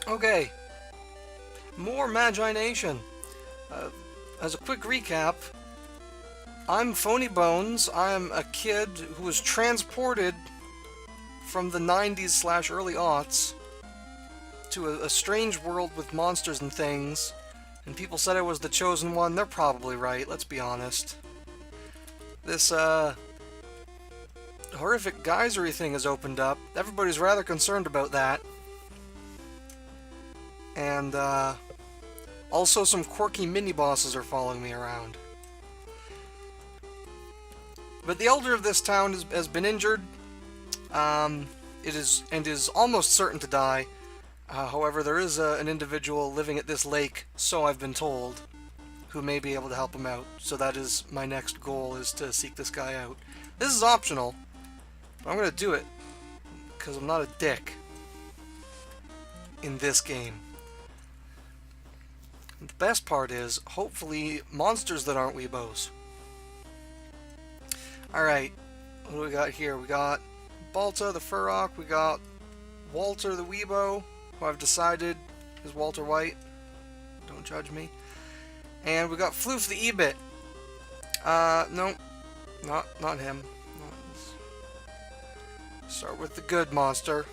Okay, more Magi-Nation. As a quick recap, I'm Phony Bones. I'm a kid who was transported from the 90s slash early aughts to a strange world with monsters and things. And people said I was the chosen one. They're probably right, let's be honest. This, horrific geysery thing has opened up. Everybody's rather concerned about that. And, also some quirky mini-bosses are following me around. But the elder of this town has been injured. It is almost certain to die. However, there is an individual living at this lake, so I've been told, who may be able to help him out. So that is my next goal, is to seek this guy out. This is optional, but I'm going to do it, because I'm not a dick in this game. And the best part is, hopefully, monsters that aren't weebos. Alright, what do we got here? We got Balta the Furrock, we got Walter the Weebo, who I've decided is Walter White. Don't judge me. And we got Floof the Ebit. No, not him. Start with the good monster.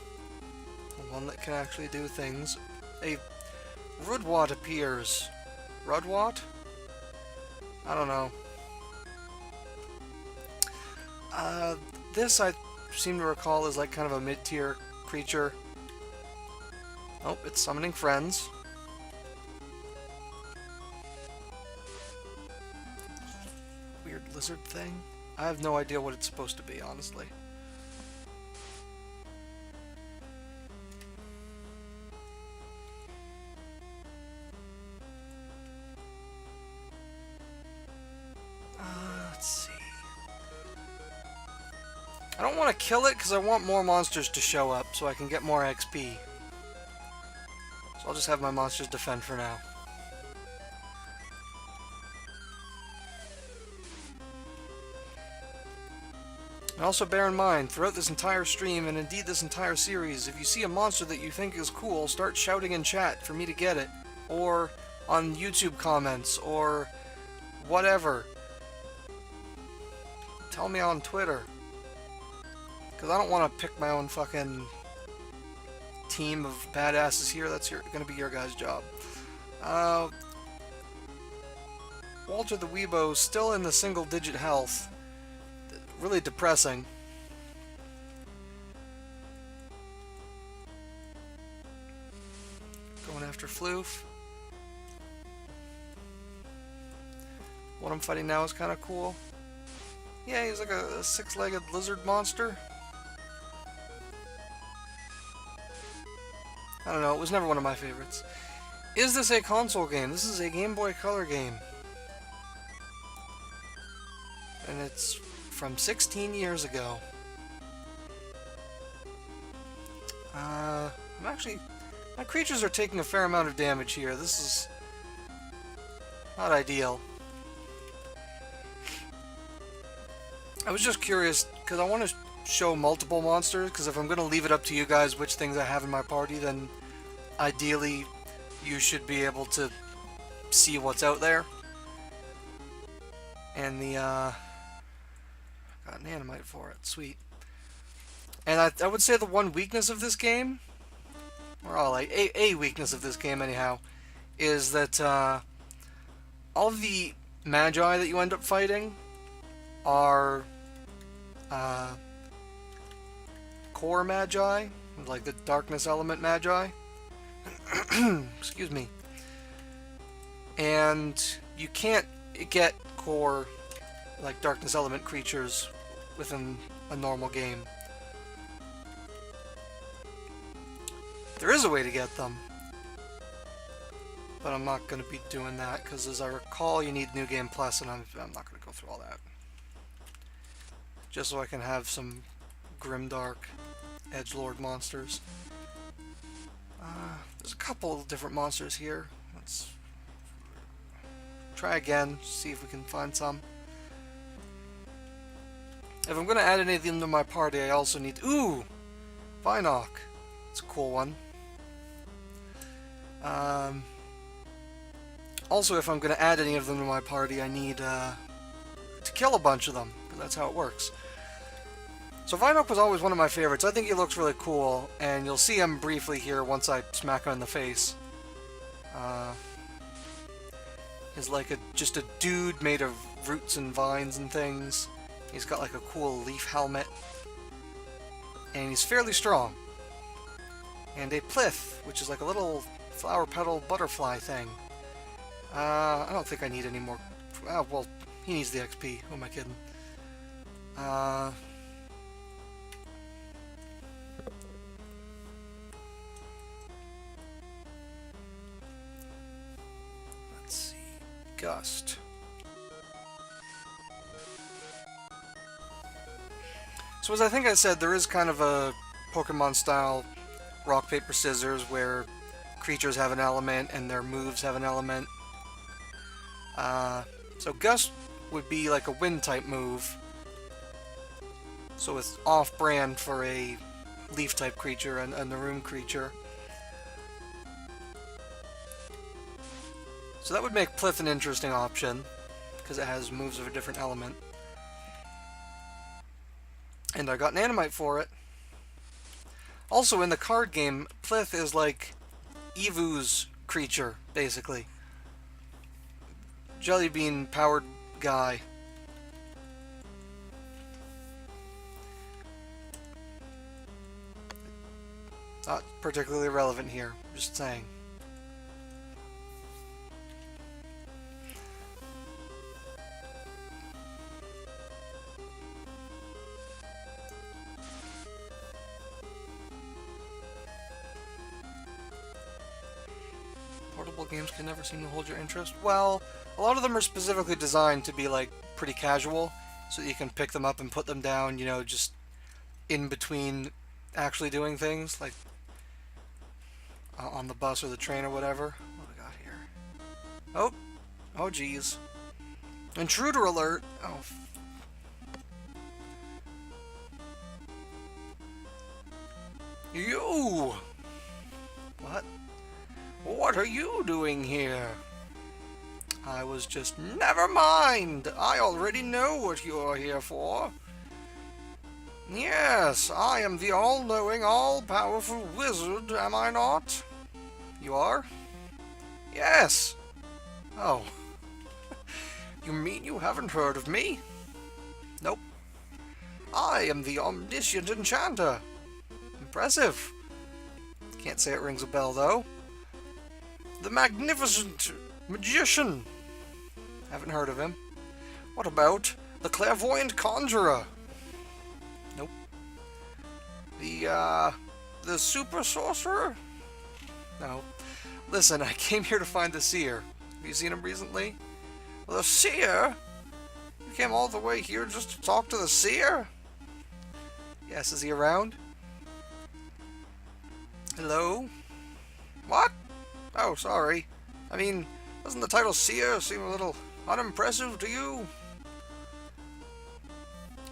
The one that can actually do things. A Rudwat appears. Rudwat? I don't know. This I seem to recall is like kind of a mid-tier creature. Oh, it's summoning friends. Weird lizard thing. I have no idea what it's supposed to be, honestly. Let's see. I don't want to kill it because I want more monsters to show up so I can get more XP. So I'll just have my monsters defend for now. And also bear in mind, throughout this entire stream, and indeed this entire series, if you see a monster that you think is cool, start shouting in chat for me to get it. Or on YouTube comments, or whatever. Tell me on Twitter. Because I don't want to pick my own fucking team of badasses here. That's going to be your guys' job. Walter the Weebo still in the single-digit health. Really depressing. Going after Floof. What I'm fighting now is kind of cool. Yeah, he's like a six-legged lizard monster. I don't know, it was never one of my favorites. Is this a console game? This is a Game Boy Color game. And it's from 16 years ago. My creatures are taking a fair amount of damage here. This is not ideal. I was just curious, because I want to show multiple monsters, because if I'm going to leave it up to you guys which things I have in my party, then ideally you should be able to see what's out there. And the, got an animite for it, sweet. And I would say the one weakness of this game, or like a weakness of this game anyhow, is that all of the Magi that you end up fighting are core Magi, like the darkness element Magi. Excuse me. And you can't get core, like darkness element creatures within a normal game. There is a way to get them, but I'm not going to be doing that because, as I recall, you need New Game Plus, and I'm not going to go through all that. Just so I can have some grimdark edgelord monsters. There's a couple of different monsters here. Let's try again, see if we can find some. If I'm going to add any of them to my party, I also need... Ooh! Vinoc. It's a cool one. Um, also, if I'm going to add any of them to my party, I need to kill a bunch of them, because that's how it works. So Vidoc was always one of my favorites. I think he looks really cool, and you'll see him briefly here once I smack him in the face. He's like just a dude made of roots and vines and things. He's got like a cool leaf helmet. And he's fairly strong. And a plinth, which is like a little flower petal butterfly thing. I don't think I need any more. Well, he needs the XP. Who am I kidding? Let's see. Gust. So as I think I said, there is kind of a Pokemon-style rock, paper, scissors where creatures have an element and their moves have an element. So Gust would be like a wind-type move. So it's off-brand for a leaf-type creature and a Naroom creature. So that would make Plinth an interesting option, because it has moves of a different element. And I got an Animite for it. Also, in the card game, Plinth is like Evu's creature, basically. Jelly bean powered guy. Not particularly relevant here, just saying. Portable games can never seem to hold your interest. Well, a lot of them are specifically designed to be like pretty casual, so that you can pick them up and put them down, you know, just in between actually doing things, like on the bus or the train or whatever. What do we got here? Oh geez. Intruder alert! Oh. You! What? What are you doing here? I was just... Never mind! I already know what you're here for. Yes, I am the all-knowing, all-powerful wizard, am I not? You are? Yes! Oh. You mean you haven't heard of me? Nope. I am the omniscient enchanter. Impressive. Can't say it rings a bell, though. The magnificent magician. Haven't heard of him. What about the clairvoyant conjurer? Nope. The super sorcerer? No. Listen, I came here to find the seer. Have you seen him recently? The seer? You came all the way here just to talk to the seer? Yes, is he around? Hello? What? Oh, sorry. I mean, doesn't the title seer seem a little unimpressive to you?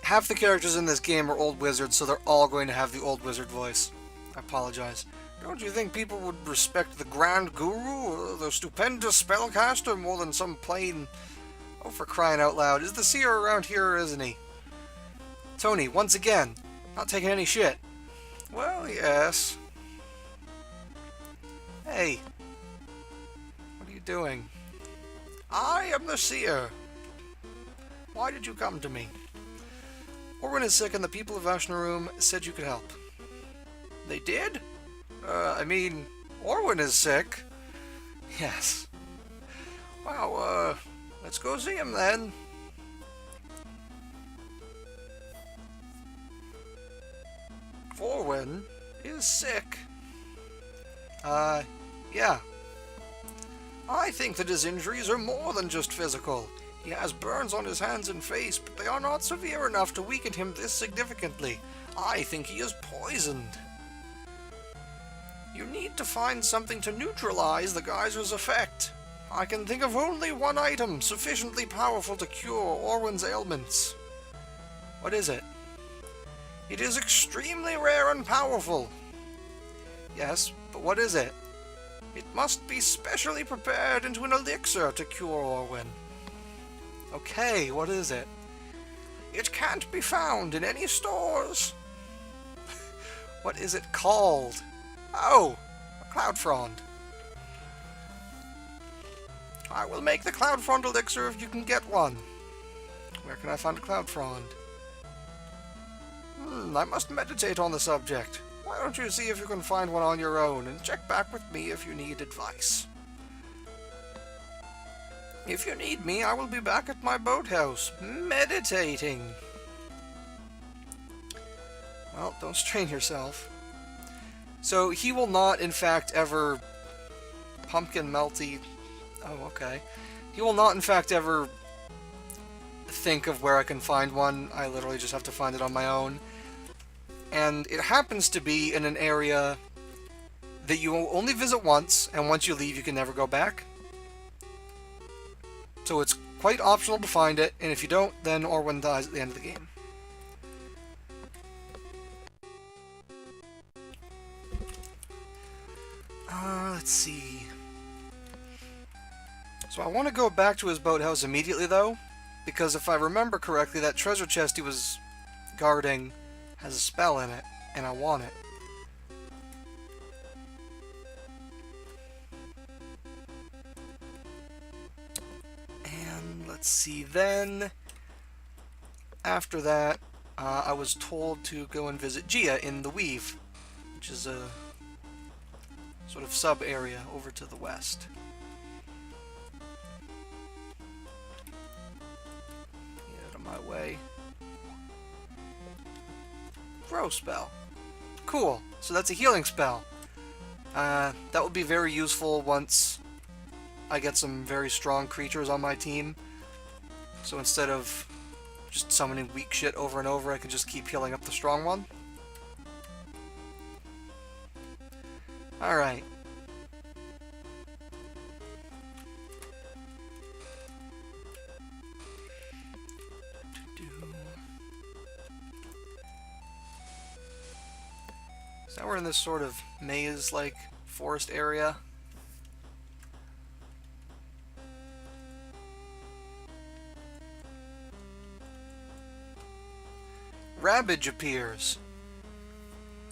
Half the characters in this game are old wizards, so they're all going to have the old wizard voice. I apologize. Don't you think people would respect the Grand Guru, or the stupendous spellcaster, more than some plain... Oh, for crying out loud. Is the seer around here, or isn't he? Tony, once again, not taking any shit. Well, yes. Hey. What are you doing? I am the seer. Why did you come to me? Orwin is sick and the people of Ashnaroom said you could help. They did? I mean, Orwin is sick. Yes. Wow, let's go see him then. Orwin is sick. Yeah. I think that his injuries are more than just physical. He has burns on his hands and face, but they are not severe enough to weaken him this significantly. I think he is poisoned. You need to find something to neutralize the geyser's effect. I can think of only one item sufficiently powerful to cure Orwin's ailments. What is it? It is extremely rare and powerful. Yes, but what is it? It must be specially prepared into an elixir to cure Orwin. Okay, what is it? It can't be found in any stores. What is it called? Oh, a cloud frond. I will make the cloud frond elixir if you can get one. Where can I find a cloud frond? I must meditate on the subject. Why don't you see if you can find one on your own and check back with me if you need advice? If you need me, I will be back at my boathouse, meditating. Well, don't strain yourself. So he will not, in fact, ever... Pumpkin melty... Oh, okay. He will not, in fact, ever think of where I can find one. I literally just have to find it on my own. And it happens to be in an area that you will only visit once, and once you leave, you can never go back. So it's quite optional to find it, and if you don't, then Orwin dies at the end of the game. Let's see. So I want to go back to his boathouse immediately, though, because if I remember correctly, that treasure chest he was guarding has a spell in it, and I want it. And let's see, then after that, I was told to go and visit Gia in the Weave, which is a sort of sub-area over to the west. Get out of my way. Grow spell. Cool. So that's a healing spell. That would be very useful once I get some very strong creatures on my team. So instead of just summoning weak shit over and over, I can just keep healing up the strong one. Alright. So now we're in this sort of maze-like forest area. Rabbage appears.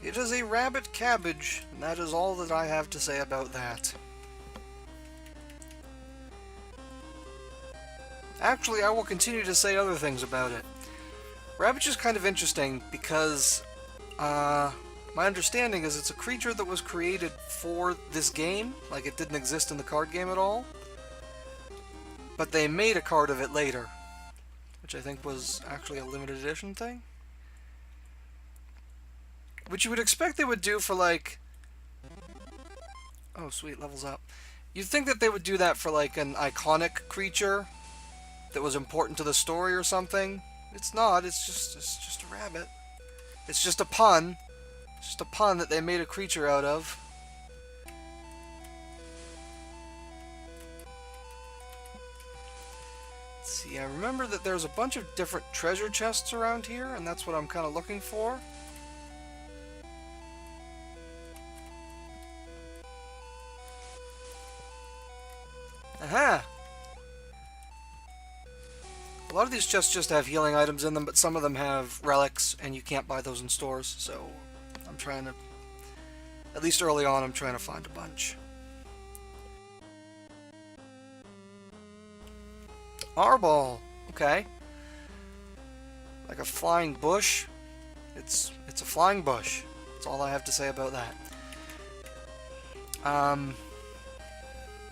It is a rabbit cabbage, and that is all that I have to say about that. Actually, I will continue to say other things about it. Rabbage is kind of interesting because, my understanding is it's a creature that was created for this game, like it didn't exist in the card game at all, but they made a card of it later, which I think was actually a limited edition thing. Which you would expect they would do for, like... Oh, sweet, levels up. You'd think that they would do that for, like, an iconic creature that was important to the story or something. It's not, it's just a rabbit. It's just a pun. It's just a pun that they made a creature out of. Let's see, I remember that there's a bunch of different treasure chests around here, and that's what I'm kind of looking for. Aha! A lot of these chests just have healing items in them, but some of them have relics, and you can't buy those in stores, so I'm trying to... At least early on, I'm trying to find a bunch. Arball! Okay. Like a flying bush. It's a flying bush. That's all I have to say about that.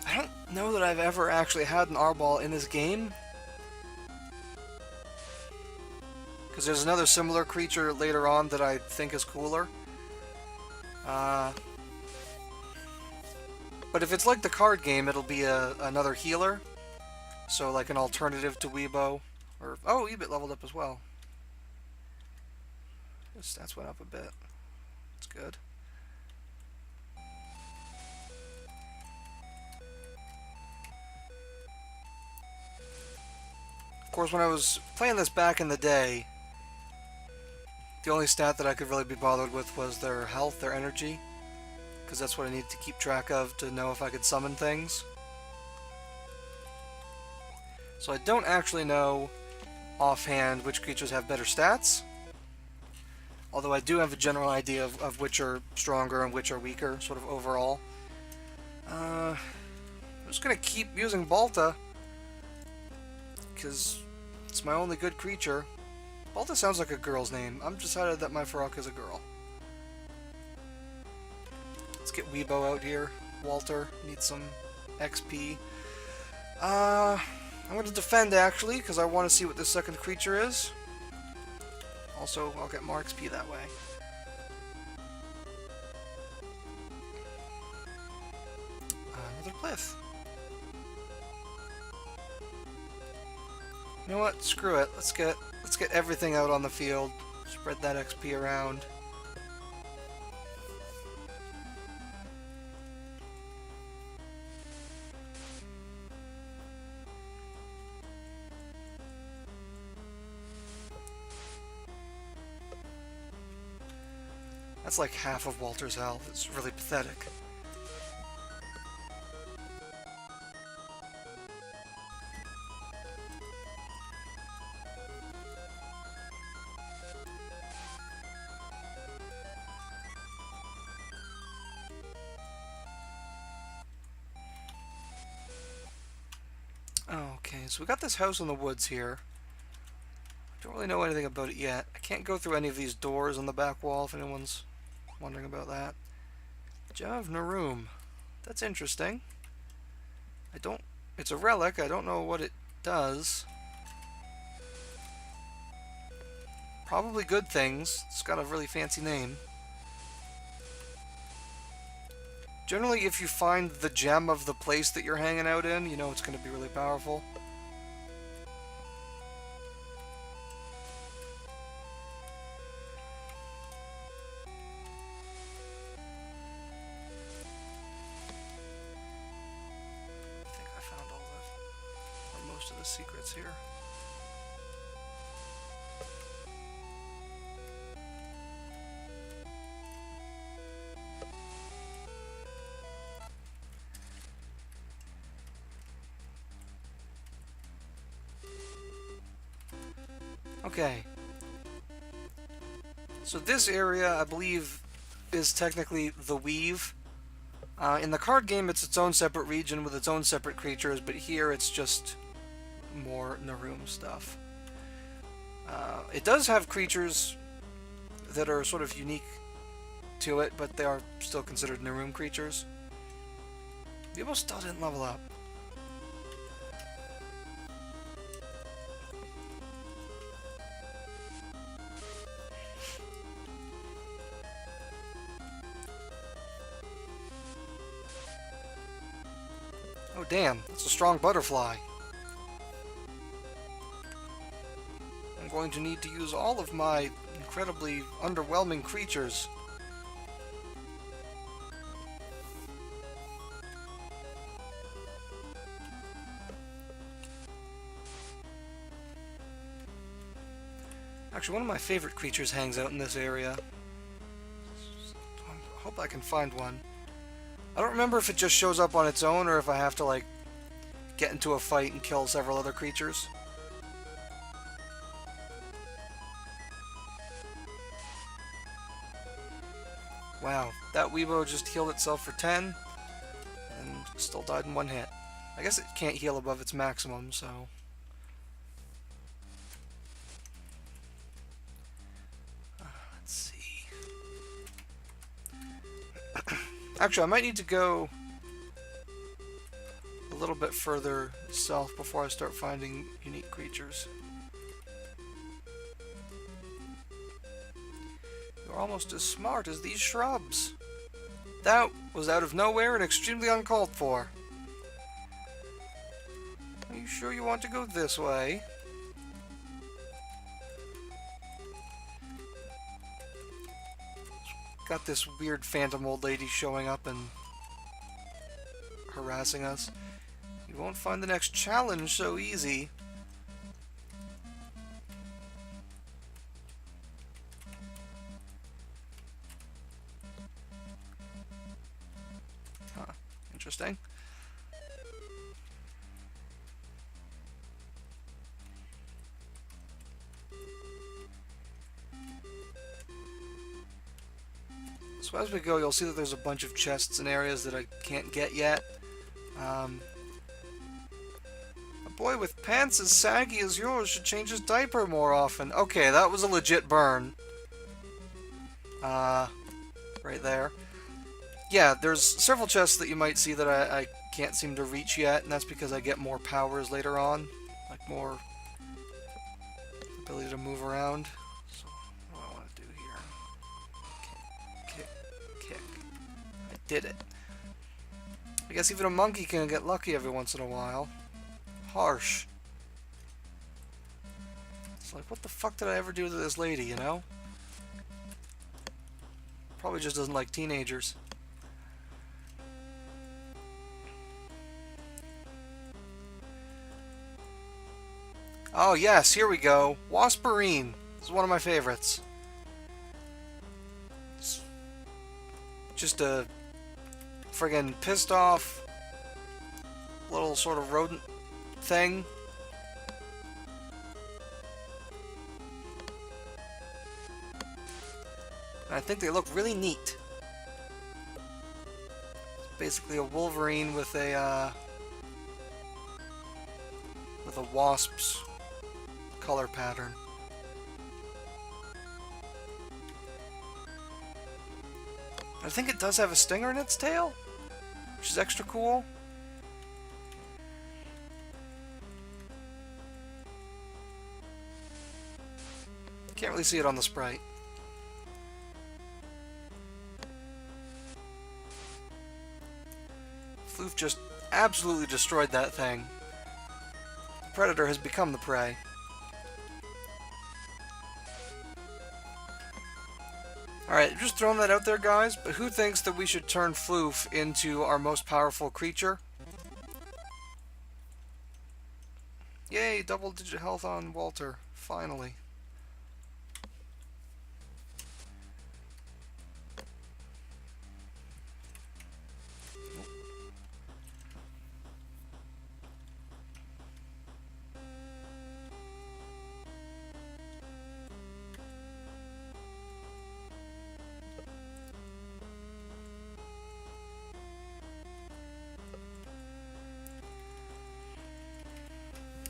I don't know that I've ever actually had an Arball in this game. Because there's another similar creature later on that I think is cooler. But if it's like the card game, it'll be another healer. So like an alternative to Weebo. Or, oh, Ebit leveled up as well. His stats went up a bit. That's good. Of course, when I was playing this back in the day, the only stat that I could really be bothered with was their health, their energy. because that's what I need to keep track of to know if I could summon things. So I don't actually know offhand which creatures have better stats, although I do have a general idea of which are stronger and which are weaker, sort of overall. I'm just going to keep using Balta, because it's my only good creature. Balta sounds like a girl's name. I'm decided that my Farok is a girl. Let's get Weebo out here. Walter needs some XP. I'm going to defend, actually, because I want to see what this second creature is. Also, I'll get more XP that way. Another Plith. You know what? Screw it. Let's get everything out on the field. Spread that XP around. That's like half of Walter's health. It's really pathetic. Okay, so we got this house in the woods here. Don't really know anything about it yet. I can't go through any of these doors on the back wall, if anyone's wondering about that. Gem of Narum. That's interesting. It's a relic. I don't know what it does. Probably good things. It's got a really fancy name. Generally, if you find the gem of the place that you're hanging out in, you know it's going to be really powerful. I think I found most of the secrets here. Okay. So this area, I believe, is technically the Weave. In the card game, it's its own separate region with its own separate creatures, but here it's just more Narum stuff. It does have creatures that are sort of unique to it, but they are still considered Narum creatures. People still didn't level up. Oh damn, that's a strong butterfly. I'm going to need to use all of my incredibly underwhelming creatures. Actually, one of my favorite creatures hangs out in this area. I hope I can find one. I don't remember if it just shows up on its own or if I have to, like, get into a fight and kill several other creatures. Wow, that Weebo just healed itself for 10 and still died in one hit. I guess it can't heal above its maximum, so... let's see... Actually, I might need to go a little bit further south before I start finding unique creatures. You're almost as smart as these shrubs. That was out of nowhere and extremely uncalled for. Are you sure you want to go this way? Got this weird phantom old lady showing up and harassing us. You won't find the next challenge so easy. Interesting. So as we go, you'll see that there's a bunch of chests in areas that I can't get yet. A boy with pants as saggy as yours should change his diaper more often. Okay, that was a legit burn. Right there. Yeah, there's several chests that you might see that I can't seem to reach yet, and that's because I get more powers later on. Like more ability to move around. So, what do I want to do here? Kick, kick, kick. I did it. I guess even a monkey can get lucky every once in a while. Harsh. It's like, what the fuck did I ever do to this lady, you know? Probably just doesn't like teenagers. Oh yes, here we go. Wasperine. This is one of my favorites. It's just a friggin' pissed off little sort of rodent thing. And I think they look really neat. It's basically a Wolverine with a wasp's color pattern. I think it does have a stinger in its tail, which is extra cool. Can't really see it on the sprite. Floof just absolutely destroyed that thing. The predator has become the prey. Alright, just throwing that out there, guys, but who thinks that we should turn Floof into our most powerful creature? Yay, double-digit health on Walter, finally.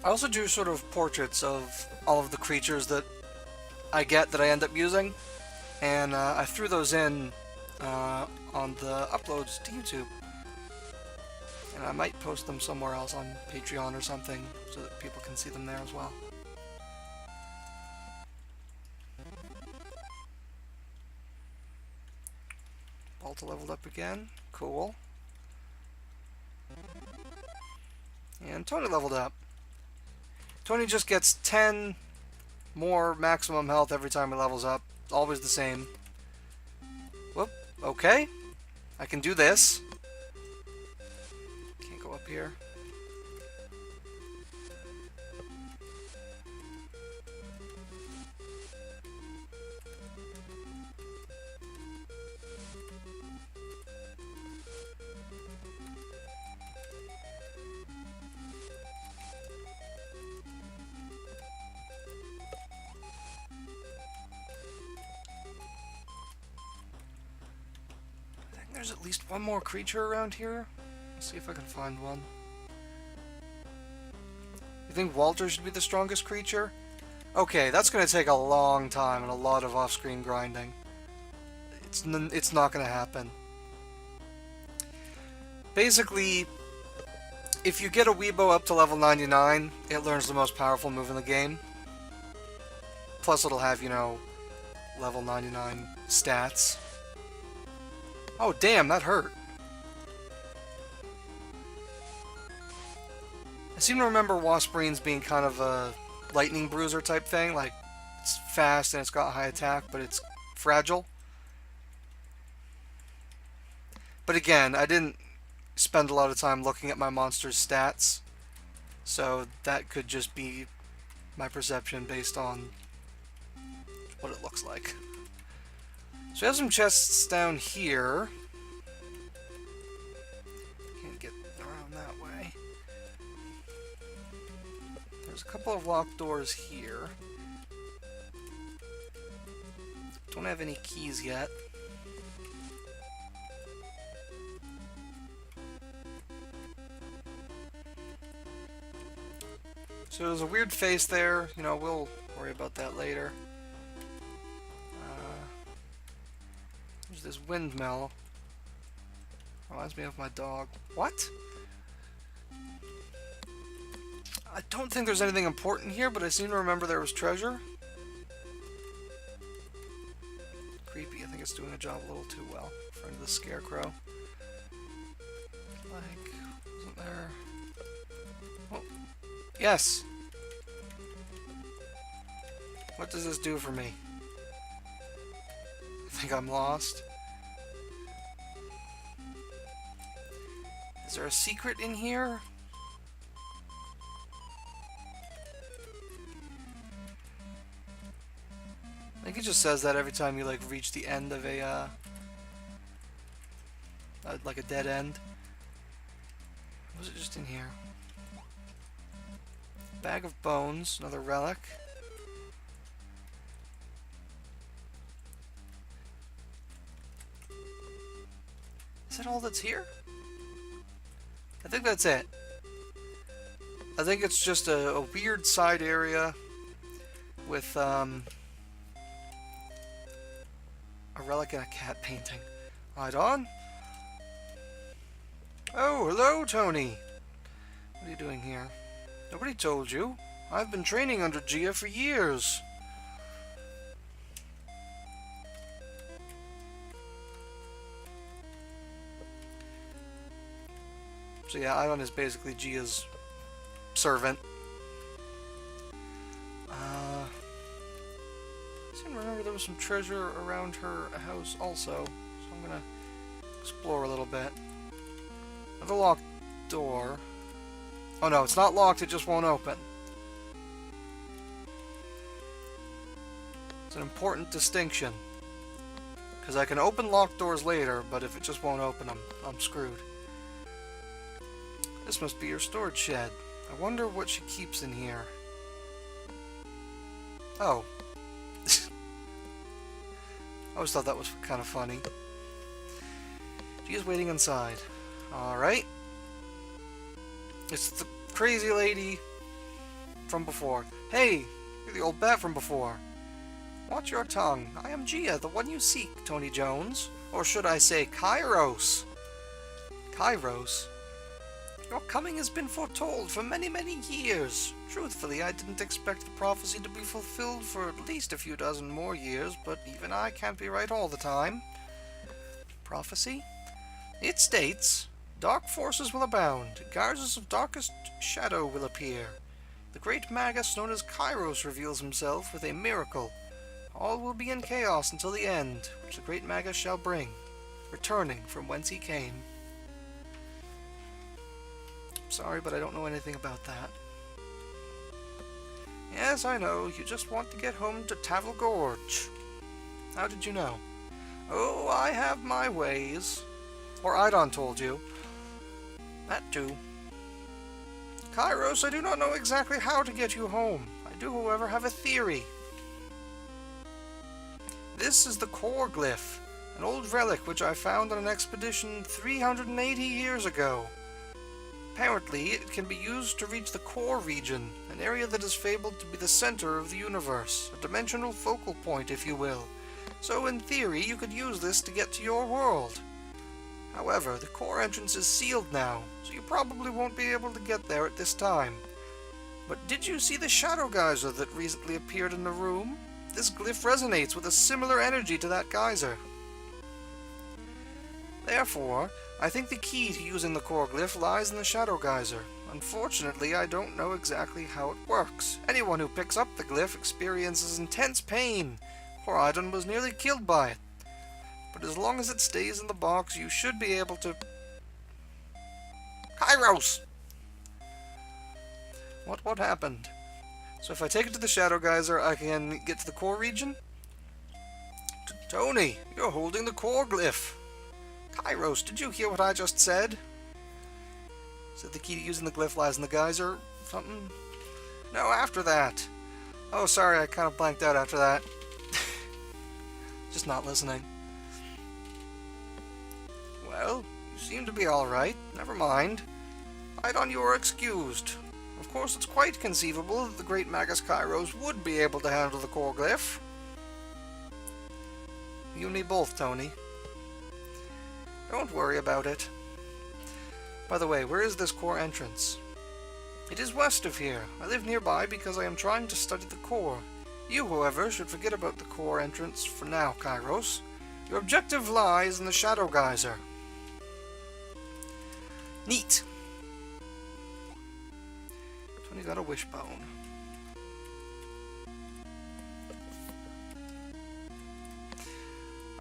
I also do sort of portraits of all of the creatures that I get that I end up using, and I threw those in on the uploads to YouTube. And I might post them somewhere else on Patreon or something so that people can see them there as well. Balta leveled up again. Cool. And Tony leveled up. Tony just gets 10 more maximum health every time he levels up. Always the same. Whoop. Okay. I can do this. Can't go up here. There's at least one more creature around here. Let's see if I can find one. You think Walter should be the strongest creature? Okay, that's going to take a long time and a lot of off-screen grinding. It's not going to happen. Basically, if you get a Weebo up to level 99, it learns the most powerful move in the game. Plus it'll have, you know, level 99 stats. Oh, damn, that hurt. I seem to remember Wasperines being kind of a lightning bruiser type thing. Like, it's fast and it's got high attack, but it's fragile. But again, I didn't spend a lot of time looking at my monster's stats. So that could just be my perception based on what it looks like. So we have some chests down here. Can't couple of locked doors here. Don't have any keys yet. So there's a weird face there. You know, we'll worry about that later. There's this windmill. Reminds me of my dog. What? I don't think there's anything important here, but I seem to remember there was treasure. Creepy. I think it's doing a job a little too well. Friend of the scarecrow. Like, wasn't there... Oh. Yes! What does this do for me? I think I'm lost. Is there a secret in here? I think it just says that every time you like reach the end of a like a dead end. Or was it just in here? Bag of bones, another relic. Is that all that's here? I think that's it. I think it's just a weird side area with a relic and a cat painting. Right on. Oh, hello, Tony. What are you doing here? Nobody told you. I've been training under Gia for years. So yeah, Ivan is basically Gia's servant. I seem to remember there was some treasure around her house also, so I'm gonna explore a little bit. Another locked door. Oh no, it's not locked, it just won't open. It's an important distinction. Because I can open locked doors later, but if it just won't open, I'm screwed. This must be your storage shed. I wonder what she keeps in here. Oh. I always thought that was kind of funny. She's waiting inside. Alright. It's the crazy lady from before. Hey! You're the old bat from before. Watch your tongue. I am Gia, the one you seek, Tony Jones. Or should I say Kairos? Kairos? Your coming has been foretold for many, many years. Truthfully, I didn't expect the prophecy to be fulfilled for at least a few dozen more years, but even I can't be right all the time. Prophecy? It states, dark forces will abound, guardians of darkest shadow will appear. The great magus known as Kairos reveals himself with a miracle. All will be in chaos until the end, which the great magus shall bring, returning from whence he came. Sorry, but I don't know anything about that. Yes, I know. You just want to get home to Tavel Gorge. How did you know? Oh, I have my ways. Or Idon told you. That too. Kairos, I do not know exactly how to get you home. I do, however, have a theory. This is the Korg glyph, an old relic which I found on an expedition 380 years ago. Apparently, it can be used to reach the core region, an area that is fabled to be the center of the universe, a dimensional focal point, if you will. So, in theory, you could use this to get to your world. However, the core entrance is sealed now, so you probably won't be able to get there at this time. But did you see the shadow geyser that recently appeared in the room? This glyph resonates with a similar energy to that geyser. Therefore, I think the key to using the core glyph lies in the shadow geyser. Unfortunately, I don't know exactly how it works. Anyone who picks up the glyph experiences intense pain. Poor Idon was nearly killed by it. But as long as it stays in the box, you should be able to... Kairos! What happened? So if I take it to the shadow geyser, I can get to the core region? Tony, you're holding the core glyph. Kairos, did you hear what I just said? Said the key to using the glyph lies in the geyser? Something? No, after that. Oh, sorry, I kind of blanked out after that. Just not listening. Well, you seem to be alright. Never mind. Idon, you are excused. Of course, it's quite conceivable that the great Magus Kairos would be able to handle the core glyph. You and me both, Tony. Don't worry about it. By the way, where is this core entrance? It is west of here. I live nearby because I am trying to study the core. You, however, should forget about the core entrance for now, Kairos. Your objective lies in the Shadow Geyser. Neat. Tony got a wishbone.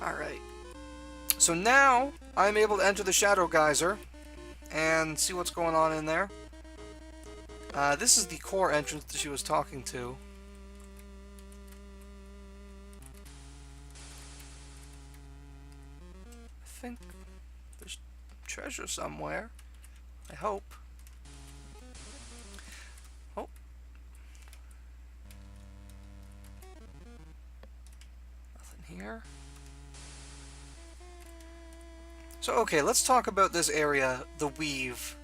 Alright. So now I'm able to enter the Shadow Geyser and see what's going on in there. This is the core entrance that she was talking to. I think there's treasure somewhere. I hope. Oh. Nothing here. So, okay, let's talk about this area, the Weave.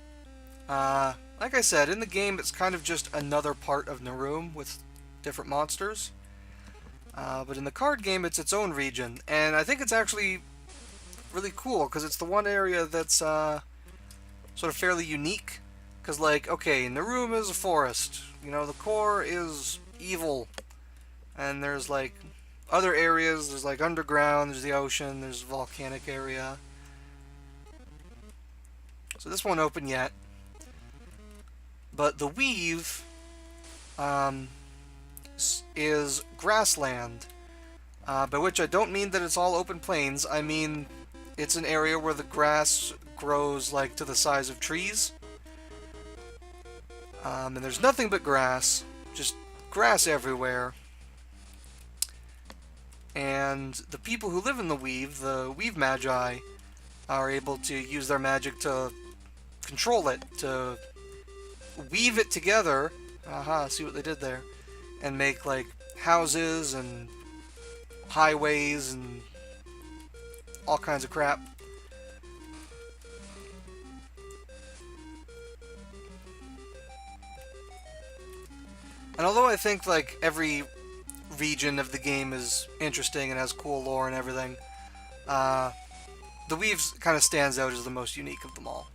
Like I said, in the game it's kind of just another part of Narum with different monsters. But in the card game it's its own region, and I think it's actually really cool, because it's the one area that's sort of fairly unique. Because, like, okay, Narum is a forest, you know, the core is evil, and there's, like, other areas, there's, like, underground, there's the ocean, there's a volcanic area. So this won't open yet. But the Weave is grassland, by which I don't mean that it's all open plains. I mean it's an area where the grass grows like to the size of trees. And there's nothing but grass, just grass everywhere. And the people who live in the Weave Magi, are able to use their magic to control it, to weave it together. Aha, see what they did there. And make, like, houses and highways and all kinds of crap. And although I think, like, every region of the game is interesting and has cool lore and everything, the Weave kind of stands out as the most unique of them all.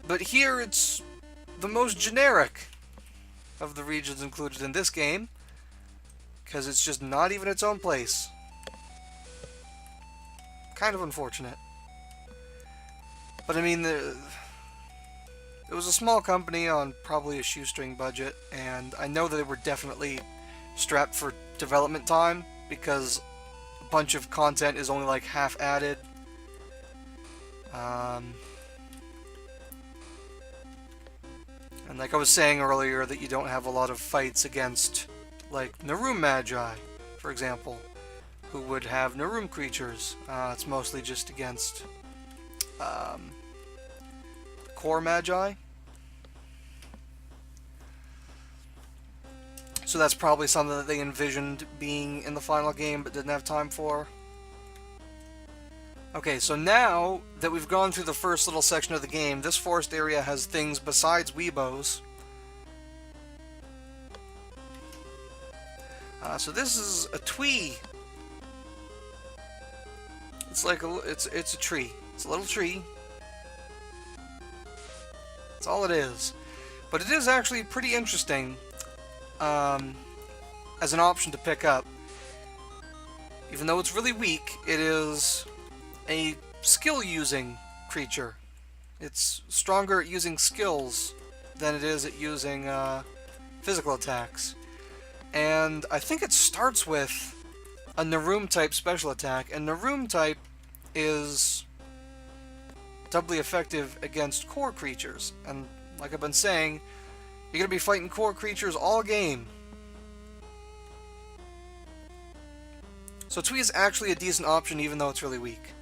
But here it's the most generic of the regions included in this game, because it's just not even its own place. Kind of unfortunate. But I mean, it was a small company on probably a shoestring budget, and I know that they were definitely strapped for development time, because a bunch of content is only like half added. And like I was saying earlier, that you don't have a lot of fights against, like, Narum Magi, for example, who would have Narum creatures. It's mostly just against core Magi. So that's probably something that they envisioned being in the final game but didn't have time for. Okay, so now that we've gone through the first little section of the game, this forest area has things besides Weebos. So this is a twee. It's like it's a tree. It's a little tree. That's all it is. But it is actually pretty interesting as an option to pick up. Even though it's really weak, it is a skill-using creature. It's stronger at using skills than it is at using physical attacks. And I think it starts with a Narum-type special attack, and Narum-type is doubly effective against core creatures. And like I've been saying, you're going to be fighting core creatures all game. So Twee is actually a decent option even though it's really weak.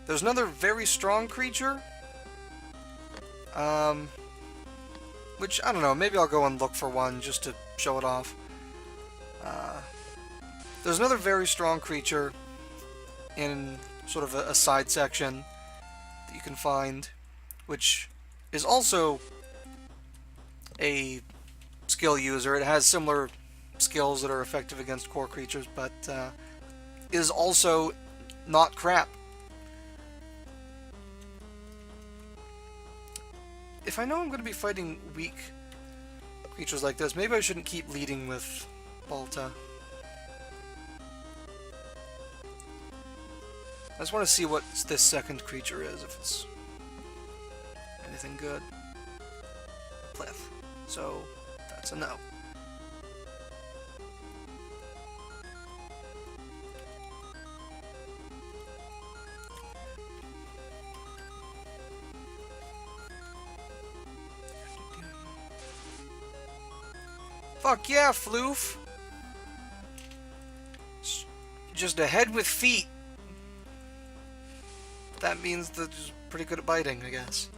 There's another very strong creature. which, I don't know, maybe I'll go and look for one just to show it off. There's another very strong creature in sort of a side section that you can find, which is also a skill user. It has similar skills that are effective against core creatures, but is also not crap. If I know I'm going to be fighting weak creatures like this, maybe I shouldn't keep leading with Balta. I just want to see what this second creature is, if it's anything good. Pleth. So, that's a no. Fuck yeah, Floof! Just a head with feet. That means that it's pretty good at biting, I guess.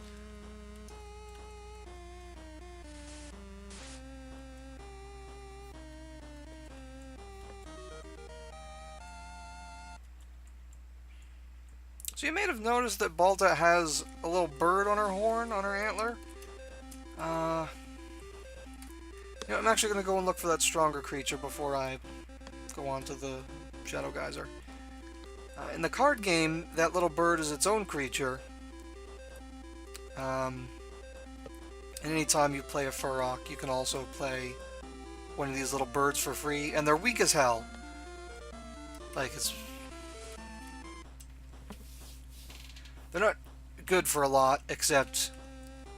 So you may have noticed that Balta has a little bird on her horn, on her antler. You know, I'm actually going to go and look for that stronger creature before I go on to the Shadow Geyser. In the card game, that little bird is its own creature. And anytime you play a Furrock, you can also play one of these little birds for free, and they're weak as hell. Like, they're not good for a lot, except,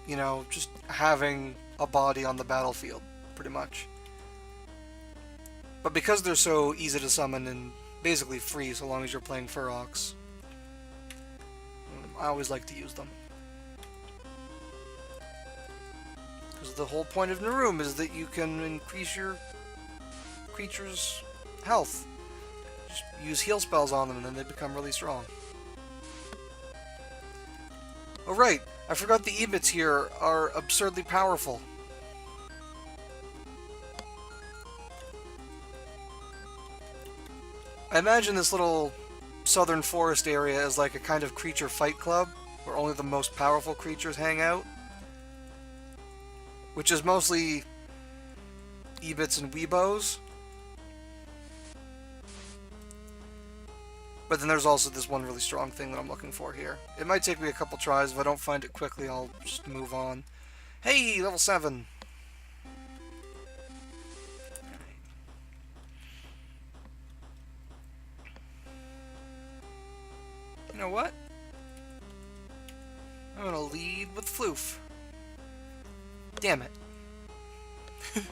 you know, just having a body on the battlefield, pretty much. But because they're so easy to summon and basically free so long as you're playing Furrocks, I always like to use them. Because the whole point of Narum is that you can increase your creature's health. Just use heal spells on them and then they become really strong. Oh right, I forgot the Ebits here are absurdly powerful. I imagine this little southern forest area is like a kind of creature fight club, where only the most powerful creatures hang out. Which is mostly Ebits and Weebos. But then there's also this one really strong thing that I'm looking for here. It might take me a couple tries. If I don't find it quickly, I'll just move on. Hey, level 7! You know what? I'm gonna lead with Floof. Damn it. You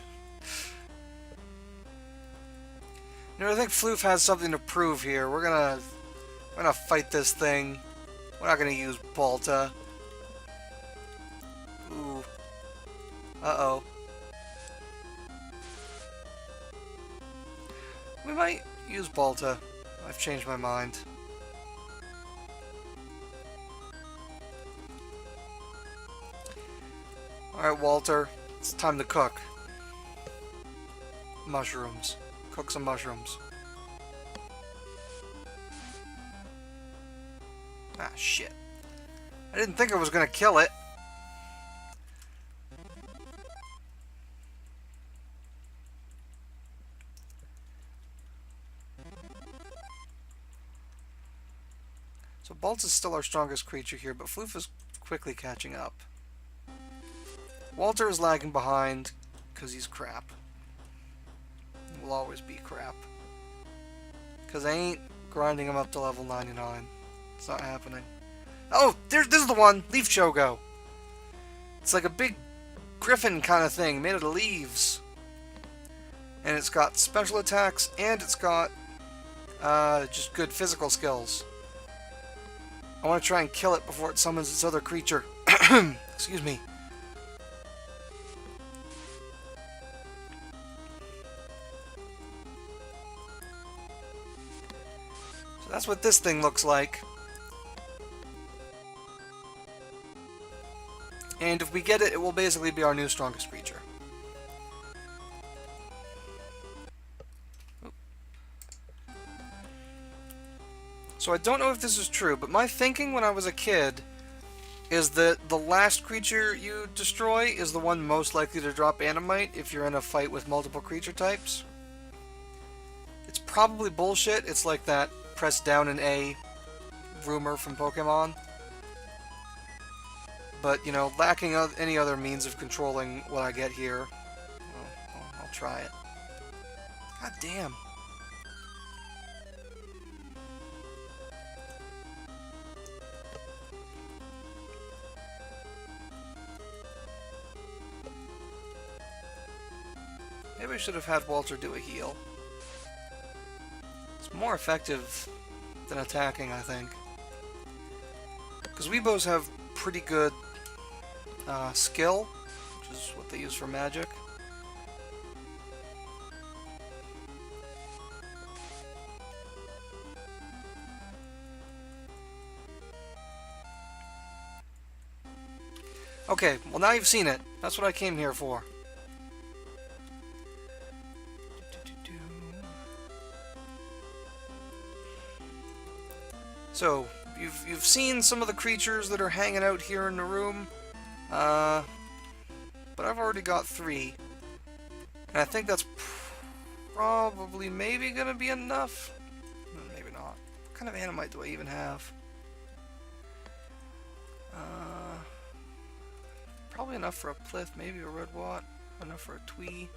know, I think Floof has something to prove here. We're gonna fight this thing. We're not gonna use Balta. Ooh. Uh-oh. We might use Balta. I've changed my mind. Alright, Walter. It's time to cook. Mushrooms. Cook some mushrooms. Ah, shit. I didn't think I was gonna kill it. So Baltz is still our strongest creature here, but Floof is quickly catching up. Walter is lagging behind because he's crap. Will always be crap. Because I ain't grinding him up to level 99. It's not happening. Oh, this is the one! Leaf Chogo! It's like a big griffin kind of thing, made out of leaves. And it's got special attacks, and it's got just good physical skills. I want to try and kill it before it summons its other creature. Excuse me. So that's what this thing looks like. And if we get it, it will basically be our new strongest creature. So I don't know if this is true, but my thinking when I was a kid is that the last creature you destroy is the one most likely to drop Animite if you're in a fight with multiple creature types. It's probably bullshit. It's like that press down an A rumor from Pokemon. But, you know, lacking any other means of controlling what I get here, well, I'll try it. God damn. Maybe I should have had Walter do a heal. It's more effective than attacking, I think. Because Weebos have pretty good skill, which is what they use for magic. Okay, well now you've seen it. That's what I came here for. So, you've seen some of the creatures that are hanging out here in the room, but I've already got 3, and I think that's probably maybe gonna be enough. Maybe not. What kind of Animite do I even have? Probably enough for a Plith, maybe a Redwat, enough for a Twee.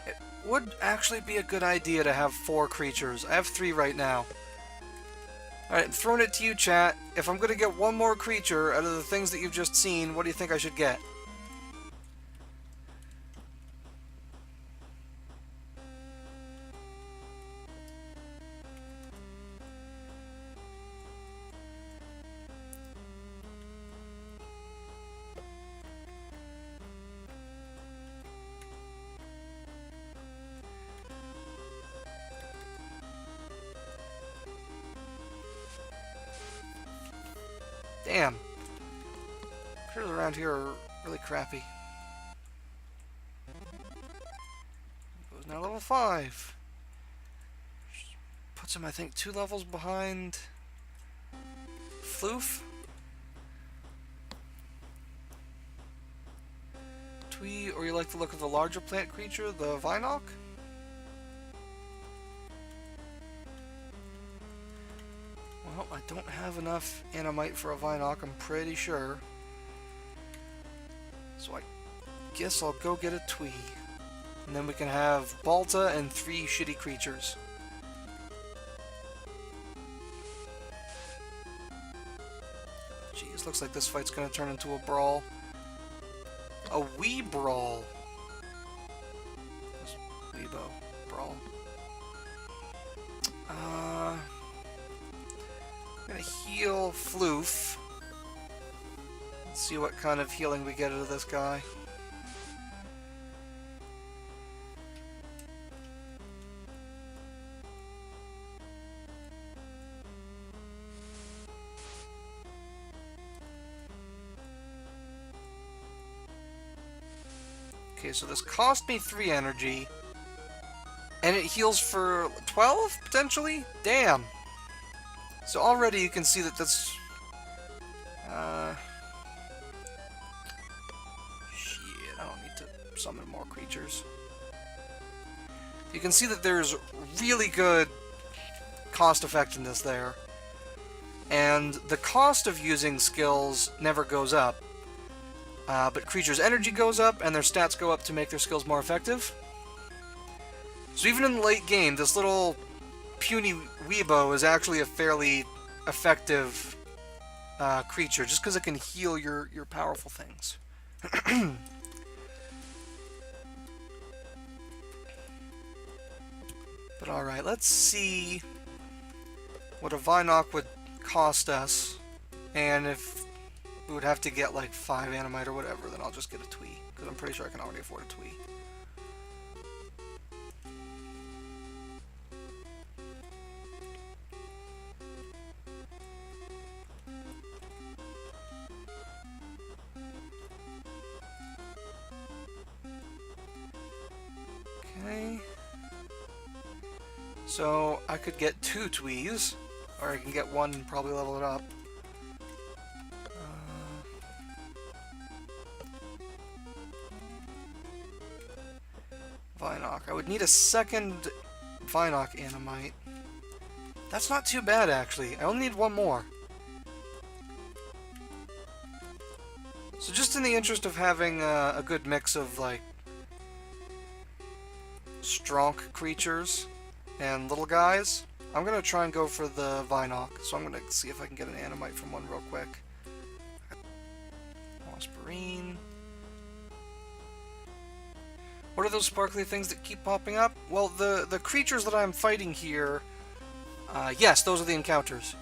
It would actually be a good idea to have 4 creatures. I have 3 right now. Alright, I'm throwing it to you, chat. If I'm going to get one more creature out of the things that you've just seen, what do you think I should get? Damn. Critters around here are really crappy. Goes now level 5. Puts him, I think, 2 levels behind Floof. Twee, or you like the look of the larger plant creature, the Vinok? Well, I don't have enough Animite for a Vinok, I'm pretty sure. So I guess I'll go get a Twee. And then we can have Balta and 3 shitty creatures. Jeez, looks like this fight's gonna turn into a brawl. A wee brawl. Weebo. Brawl. I'm gonna heal Floof. Let's see what kind of healing we get out of this guy. Okay, so this cost me 3 energy. And it heals for 12, potentially? Damn! So already you can see that this... shit, I don't need to summon more creatures. You can see that there's really good cost effectiveness there. And the cost of using skills never goes up. But creatures' energy goes up, and their stats go up to make their skills more effective. So even in the late game, this little puny Weebo is actually a fairly effective creature, just because it can heal your powerful things. But alright, let's see what a Vinok would cost us, and if we would have to get like 5 Animite or whatever, then I'll just get a Twee, because I'm pretty sure I can already afford a Twee. So I could get 2 Tweez, or I can get 1 and probably level it up. Vinoc. I would need a second Vinoc Animite. That's not too bad, actually. I only need 1 more. So just in the interest of having a good mix of, like, strong creatures and little guys, I'm going to try and go for the Vinoc. So I'm going to see if I can get an Animite from 1 real quick. Wasperine. What are those sparkly things that keep popping up? Well, the creatures that I'm fighting here, yes, those are the encounters.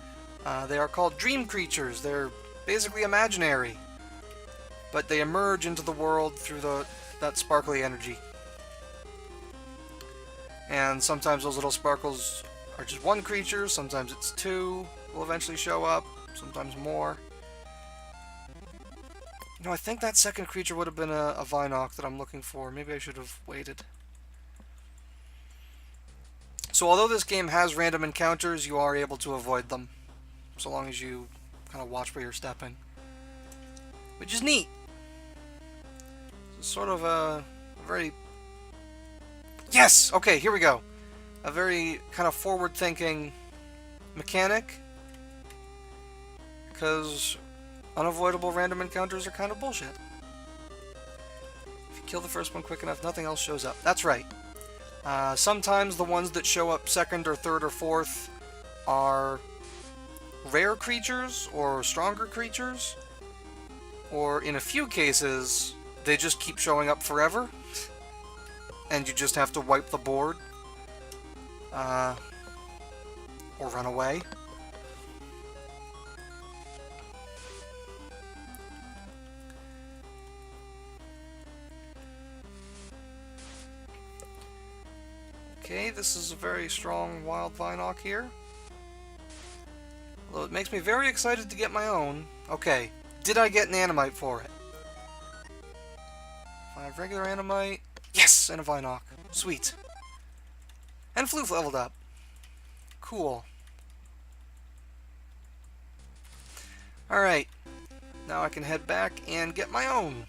They are called dream creatures. They're basically imaginary, but they emerge into the world through that sparkly energy. And sometimes those little sparkles are just 1 creature, sometimes it's 2 will eventually show up, sometimes more. You know, I think that second creature would have been a Vinoc that I'm looking for. Maybe I should have waited. So although this game has random encounters, you are able to avoid them, so long as you kind of watch where you're stepping. Which is neat. It's sort of a very... Yes! Okay, here we go. A very kind of forward-thinking mechanic. Because unavoidable random encounters are kind of bullshit. If you kill the first one quick enough, nothing else shows up. That's right. Sometimes the ones that show up second or third or fourth are rare creatures or stronger creatures. Or in a few cases, they just keep showing up forever. And you just have to wipe the board. Or run away. Okay, this is a very strong wild Vinoc here. Although it makes me very excited to get my own. Okay, did I get an Animite for it? 5 regular Animite. Yes! And a Vinoc. Sweet. And Floof leveled up. Cool. Alright. Now I can head back and get my own.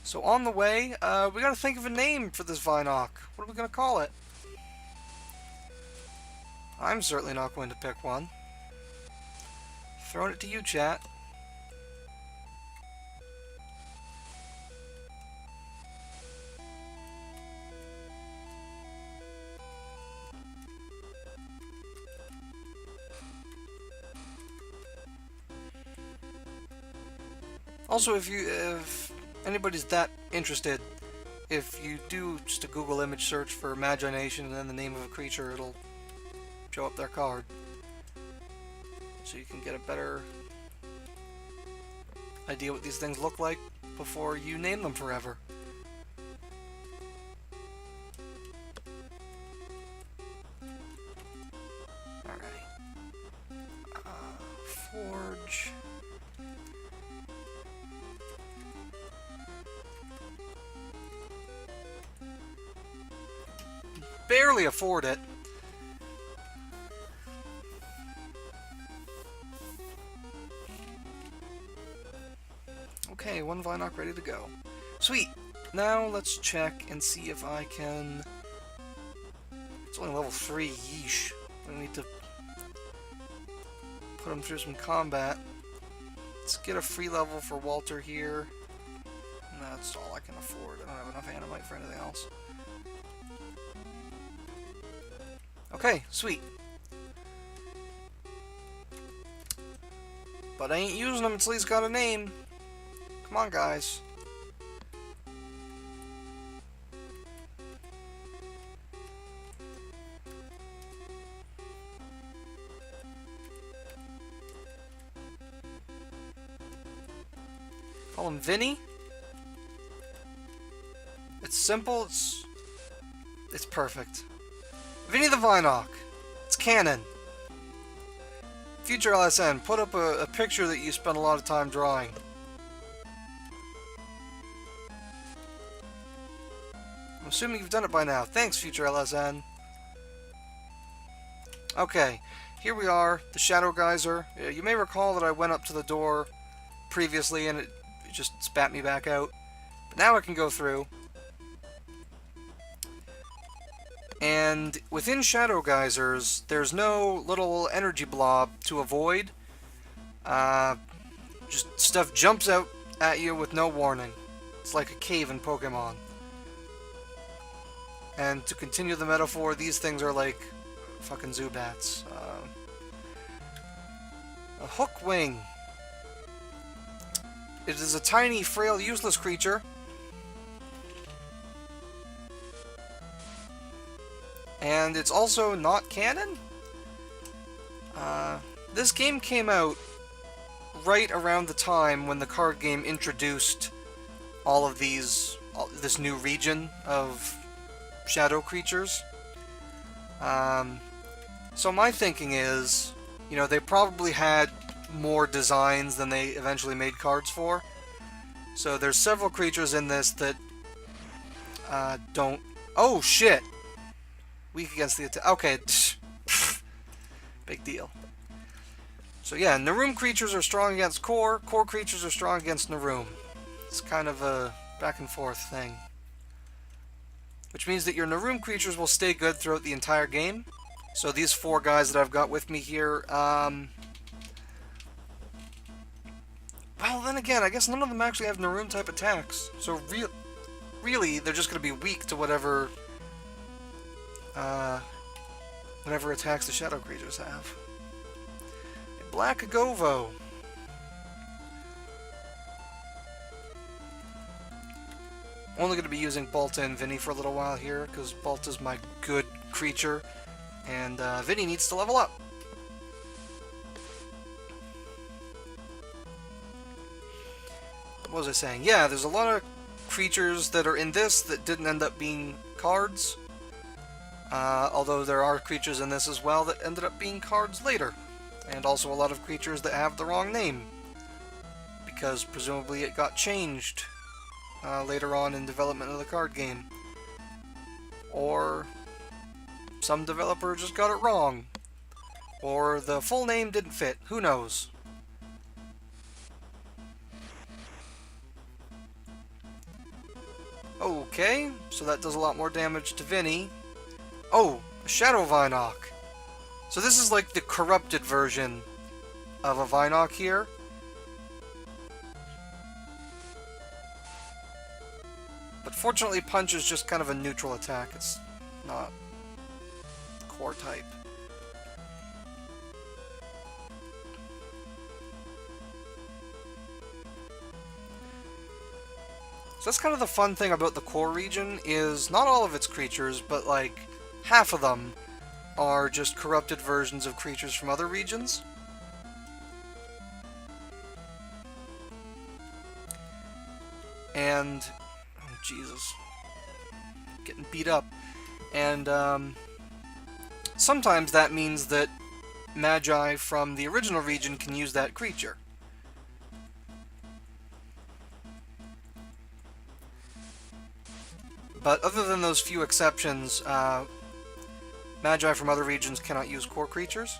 So on the way, we gotta think of a name for this Vinoc. What are we gonna call it? I'm certainly not going to pick one. Throwing it to you, chat. Also, if anybody's that interested, if you do just a Google image search for Magi-Nation and then the name of a creature, it'll show up their card. So you can get a better idea what these things look like before you name them forever. Alright. Forge. Barely afford it. Okay, 1 Vinoc ready to go. Sweet! Now let's check and see if I can... It's only level 3, yeesh. I need to put him through some combat. Let's get a free level for Walter here. And that's all I can afford. I don't have enough Animite for anything else. Okay, sweet. But I ain't using him until he's got a name. Come on, guys. Call him Vinny. It's simple, it's perfect. Vinny the Vinoc. It's canon. Future LSN, put up a picture that you spent a lot of time drawing. I'm assuming you've done it by now. Thanks, future LSN. Okay, here we are, the Shadow Geyser. You may recall that I went up to the door previously and it just spat me back out. But now I can go through. And within Shadow Geysers, there's no little energy blob to avoid. Just stuff jumps out at you with no warning. It's like a cave in Pokemon. And to continue the metaphor, these things are like fucking Zubats. A hook wing. It is a tiny, frail, useless creature. And it's also not canon? This game came out right around the time when the card game introduced all of this new region of shadow creatures. So my thinking is, you know, they probably had more designs than they eventually made cards for. So there's several creatures in this that don't... Oh, shit! Weak against the attack. Okay. Big deal. So yeah, Naroom creatures are strong against Core. Core creatures are strong against Naroom. It's kind of a back and forth thing. Which means that your Naroom creatures will stay good throughout the entire game. So these four guys that I've got with me here, well then again, I guess none of them actually have Naroom type attacks. So really, they're just going to be weak to whatever attacks the shadow creatures have. A Black Agovo. Only going to be using Balta and Vinny for a little while here, because Balta's my good creature, and Vinny needs to level up. What was I saying? Yeah, there's a lot of creatures that are in this that didn't end up being cards. Although there are creatures in this as well that ended up being cards later. And also a lot of creatures that have the wrong name. Because presumably it got changed later on in development of the card game. Or some developer just got it wrong. Or the full name didn't fit. Who knows? Okay, so that does a lot more damage to Vinny. Oh, a Shadow Vinoc. So this is like the corrupted version of a Vinoc here. But fortunately, Punch is just kind of a neutral attack. It's not core type. So that's kind of the fun thing about the core region, is not all of its creatures, but like half of them are just corrupted versions of creatures from other regions. And, oh Jesus, getting beat up. And sometimes that means that Magi from the original region can use that creature. But other than those few exceptions, Magi from other regions cannot use core creatures.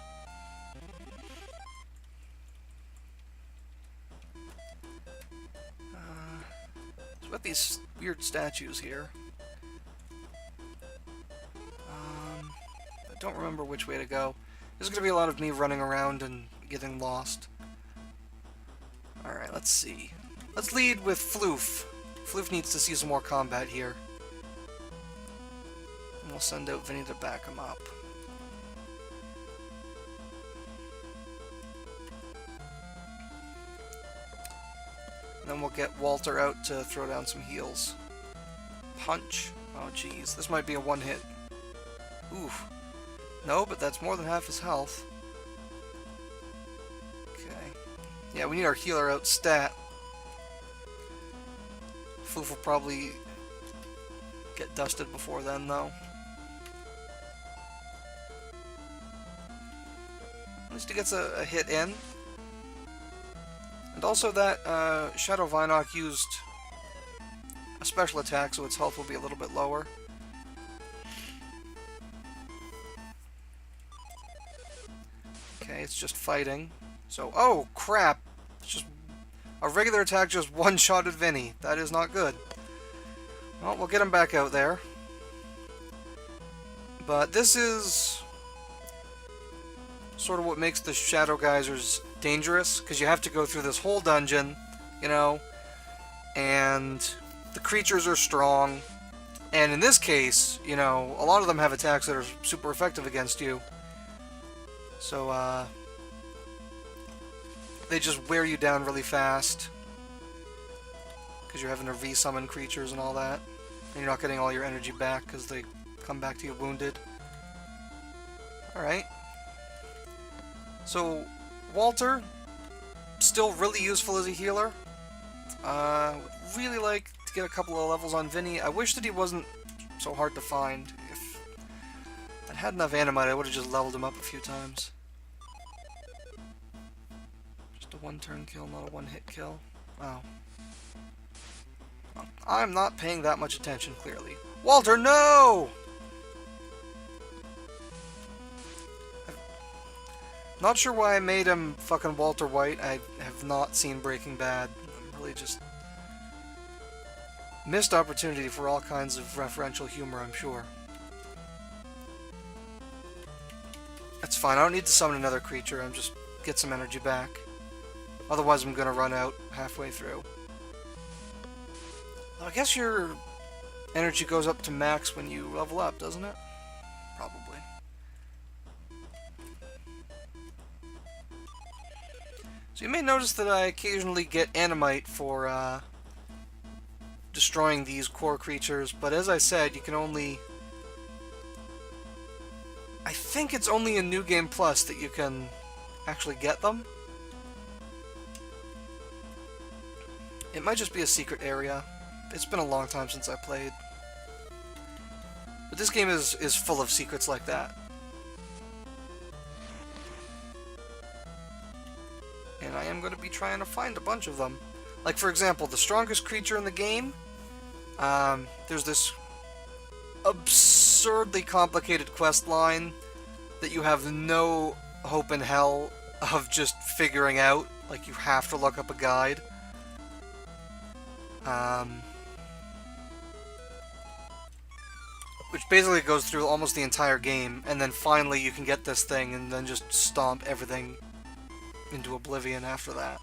So got these weird statues here. I don't remember which way to go. There's going to be a lot of me running around and getting lost. Alright, let's see. Let's lead with Floof. Floof needs to see some more combat here. And we'll send out Vinny to back him up. And then we'll get Walter out to throw down some heals. Punch. Oh jeez, this might be a one-hit. Oof. No, but that's more than half his health. Okay. Yeah, we need our healer out stat. Floof will probably get dusted before then, though. At least he gets a hit in. And also that Shadow Vinoc used a special attack, so its health will be a little bit lower. Okay, it's just fighting. So, oh crap! It's just a regular attack just one-shotted Vinny. That is not good. Well, we'll get him back out there. But this is sort of what makes the Shadow Geysers dangerous, because you have to go through this whole dungeon, you know, and the creatures are strong, and in this case, you know, a lot of them have attacks that are super effective against you. So, they just wear you down really fast, because you're having to re-summon creatures and all that, and you're not getting all your energy back because they come back to you wounded. Alright. So, Walter, still really useful as a healer. Would really like to get a couple of levels on Vinny. I wish that he wasn't so hard to find. If I'd had enough Animite, I would have just leveled him up a few times. Just a one-turn kill, not a one-hit kill. Wow. I'm not paying that much attention, clearly. Walter, no! Not sure why I made him fucking Walter White. I have not seen Breaking Bad. I'm really just... missed opportunity for all kinds of referential humor, I'm sure. That's fine. I don't need to summon another creature. I'm just get some energy back. Otherwise, I'm going to run out halfway through. I guess your energy goes up to max when you level up, doesn't it? Probably. So you may notice that I occasionally get Animite for destroying these core creatures, but as I said, you can only... I think it's only in New Game Plus that you can actually get them. It might just be a secret area. It's been a long time since I played. But this game is full of secrets like that. And I am going to be trying to find a bunch of them. Like, for example, the strongest creature in the game, there's this absurdly complicated quest line that you have no hope in hell of just figuring out. Like, you have to look up a guide. Which basically goes through almost the entire game, and then finally you can get this thing and then just stomp everything into oblivion after that.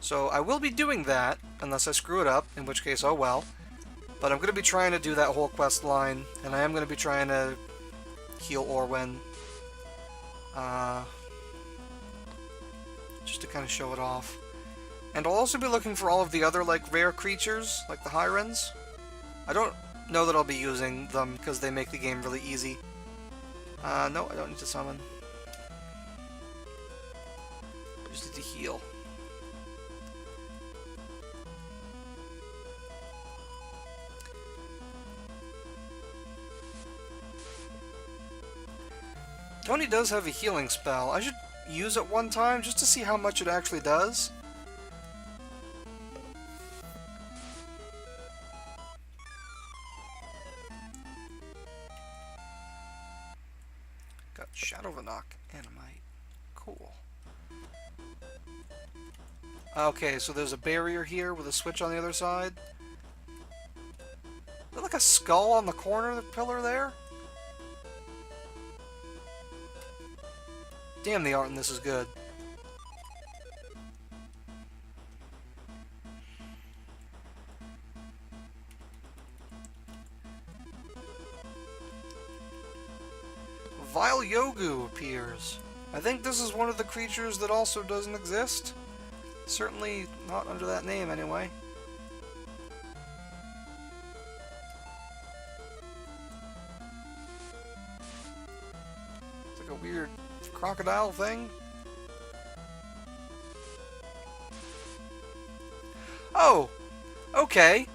So I will be doing that, unless I screw it up, in which case, oh well. But I'm going to be trying to do that whole quest line, and I am going to be trying to heal Orwen. Just to kind of show it off. And I'll also be looking for all of the other, like, rare creatures, like the Hyrens. I don't know that I'll be using them, because they make the game really easy. No, I don't need to summon. Just need to heal. Tony does have a healing spell. I should use it one time just to see how much it actually does. Got Shadow Vanok Animite. Cool. Okay, so there's a barrier here with a switch on the other side. Is that like a skull on the corner of the pillar there? Damn, the art in this is good. Vile Yogu appears. I think this is one of the creatures that also doesn't exist. Certainly not under that name, anyway. It's like a weird crocodile thing. Oh! Okay.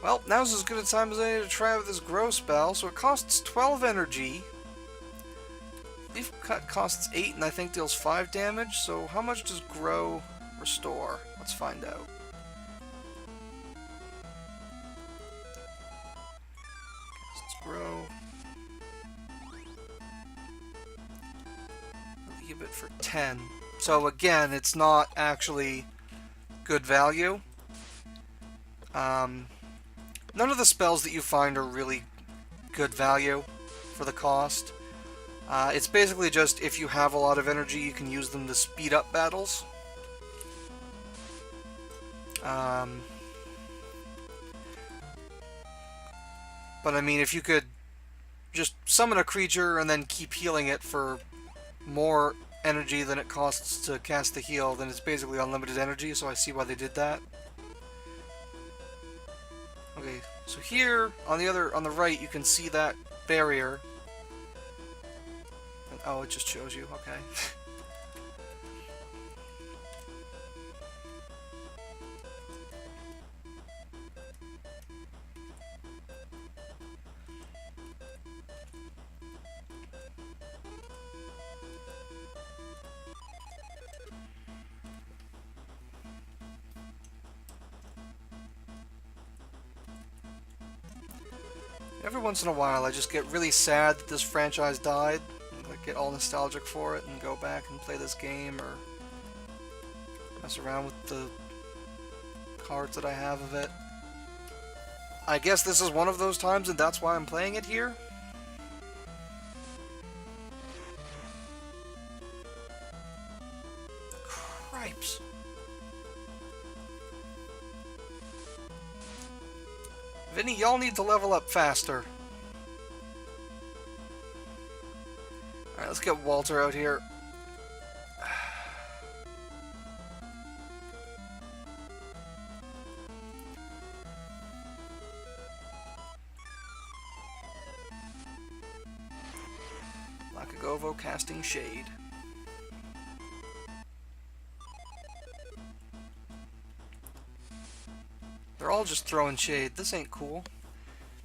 Well, now's as good a time as any to try with this grow spell. So it costs 12 energy. Leaf Cut costs 8 and I think deals 5 damage. So how much does grow restore? Let's find out. Let's grow. keep it for 10. So again, it's not actually good value. None of the spells that you find are really good value for the cost. It's basically just if you have a lot of energy, you can use them to speed up battles. But I mean, if you could just summon a creature and then keep healing it for more energy than it costs to cast the heal, then it's basically unlimited energy, so I see why they did that. Okay, so here on the right you can see that barrier. And, oh, it just shows you, okay. Every once in a while I just get really sad that this franchise died. I get all nostalgic for it and go back and play this game or mess around with the cards that I have of it. I guess this is one of those times and that's why I'm playing it here. Cripes. Vinny, y'all need to level up faster. Alright, let's get Walter out here. Lakagovo casting Shade. They're all just throwing shade. This ain't cool.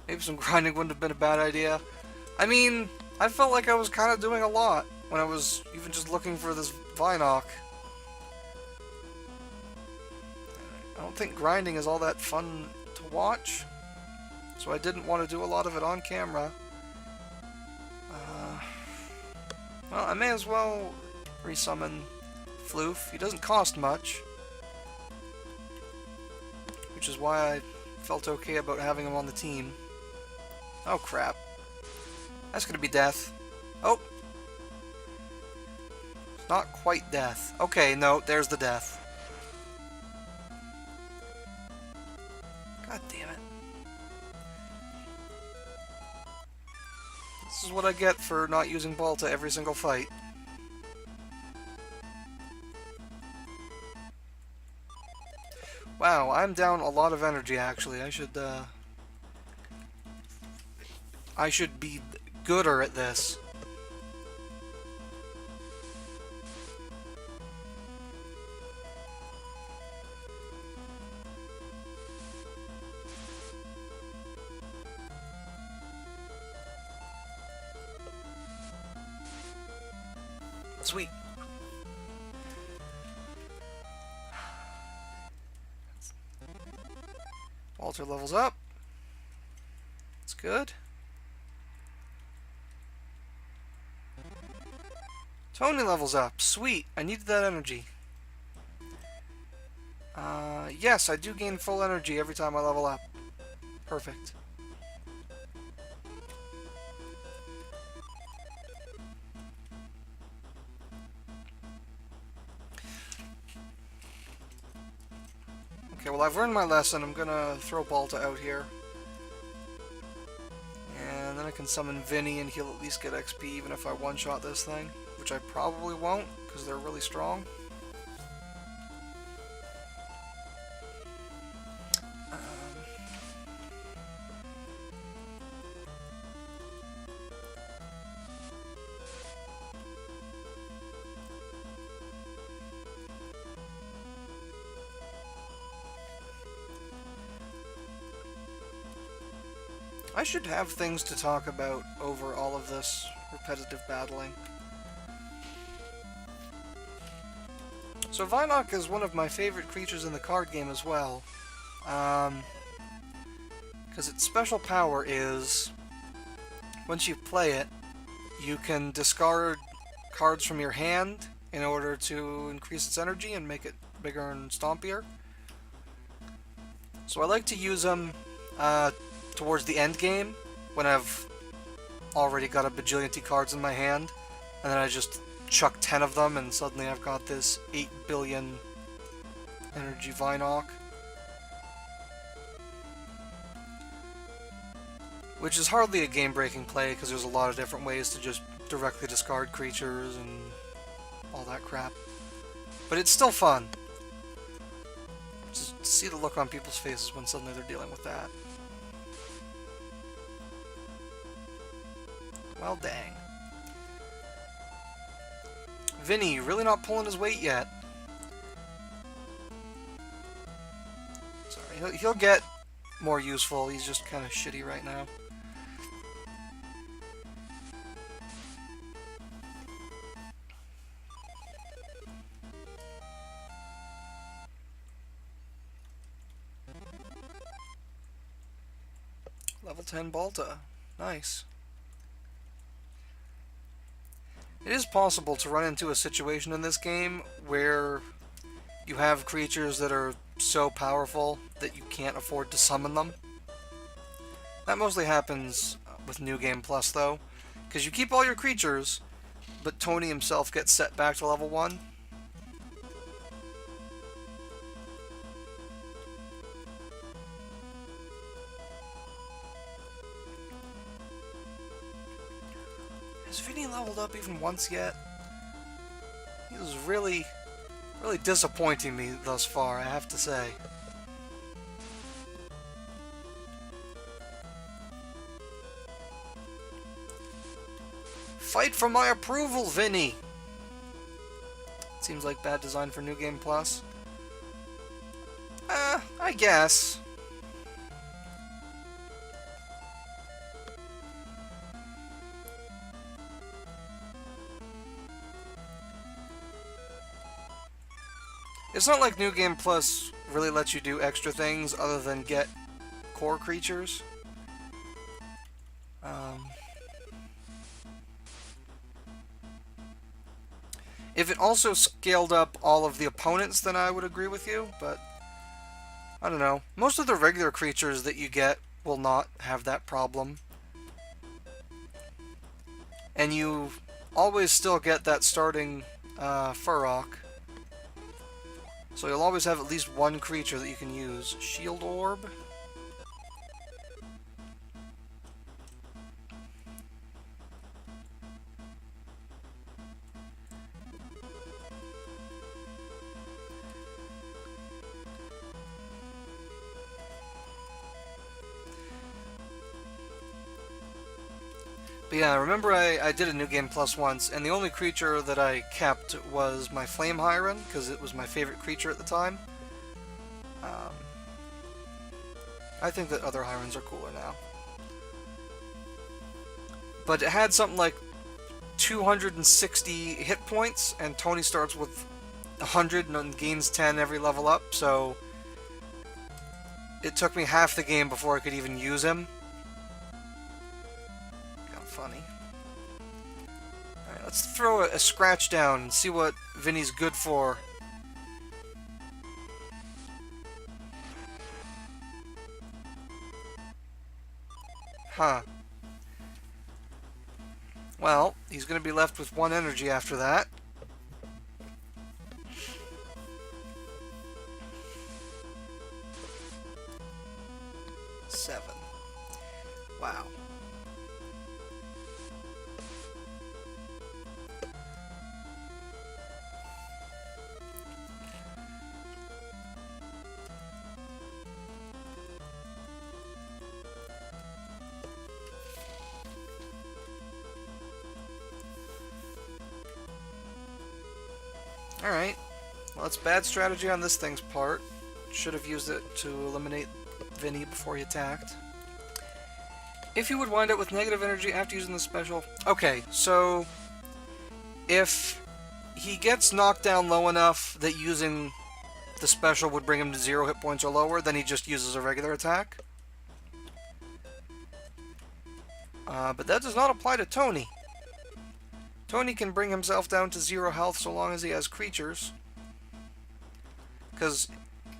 Maybe some grinding wouldn't have been a bad idea. I mean, I felt like I was kind of doing a lot when I was even just looking for this Vinoc. I don't think grinding is all that fun to watch, so I didn't want to do a lot of it on camera. Well, I may as well resummon Floof. He doesn't cost much, which is why I felt okay about having him on the team. Oh crap. That's gonna be death. Oh! Not quite death. Okay, no, there's the death. God damn it. This is what I get for not using Balta every single fight. Wow, I'm down a lot of energy actually. I should be gooder at this. Sweet. Walter levels up. That's good. Tony levels up. Sweet. I needed that energy. Yes, I do gain full energy every time I level up. Perfect. Okay, well I've learned my lesson. I'm gonna throw Balta out here. And then I can summon Vinny and he'll at least get XP even if I one-shot this thing. Which I probably won't, because they're really strong. I should have things to talk about over all of this repetitive battling. So Vinoc is one of my favorite creatures in the card game as well. Because its special power is, once you play it, you can discard cards from your hand in order to increase its energy and make it bigger and stompier. So I like to use them towards the end game when I've already got a bajillion cards in my hand, and then I just chuck 10 of them and suddenly I've got this 8 billion energy Vinoc. Which is hardly a game-breaking play because there's a lot of different ways to just directly discard creatures and all that crap. But it's still fun. Just see the look on people's faces when suddenly they're dealing with that. Well, dang. Vinny, really not pulling his weight yet. Sorry, he'll get more useful. He's just kind of shitty right now. Level 10 Balta. Nice. It is possible to run into a situation in this game where you have creatures that are so powerful that you can't afford to summon them. That mostly happens with New Game Plus, though, because you keep all your creatures, but Tony himself gets set back to level 1. Has Vinny leveled up even once yet? He was really disappointing me thus far, I have to say. Fight for my approval, Vinny! Seems like bad design for New Game Plus. I guess. It's not like New Game Plus really lets you do extra things other than get core creatures. If it also scaled up all of the opponents, then I would agree with you, but I don't know. Most of the regular creatures that you get will not have that problem. And you always still get that starting Furrock. So you'll always have at least one creature that you can use. Shield Orb. But yeah, remember I did a New Game Plus once, and the only creature that I kept was my Flame Hyron, because it was my favorite creature at the time. I think that other Hyrons are cooler now. But it had something like 260 hit points, and Tony starts with 100 and gains 10 every level up, so it took me half the game before I could even use him. Funny. Alright, let's throw a scratch down and see what Vinny's good for. Huh. Well, he's going to be left with 1 energy after that. Seven. Wow. Alright. Well, it's bad strategy on this thing's part. Should have used it to eliminate Vinny before he attacked. If you would wind up with negative energy after using the special... Okay, so... if he gets knocked down low enough that using the special would bring him to 0 hit points or lower, then he just uses a regular attack. But that does not apply to Tony. Tony can bring himself down to 0 health so long as he has creatures. Because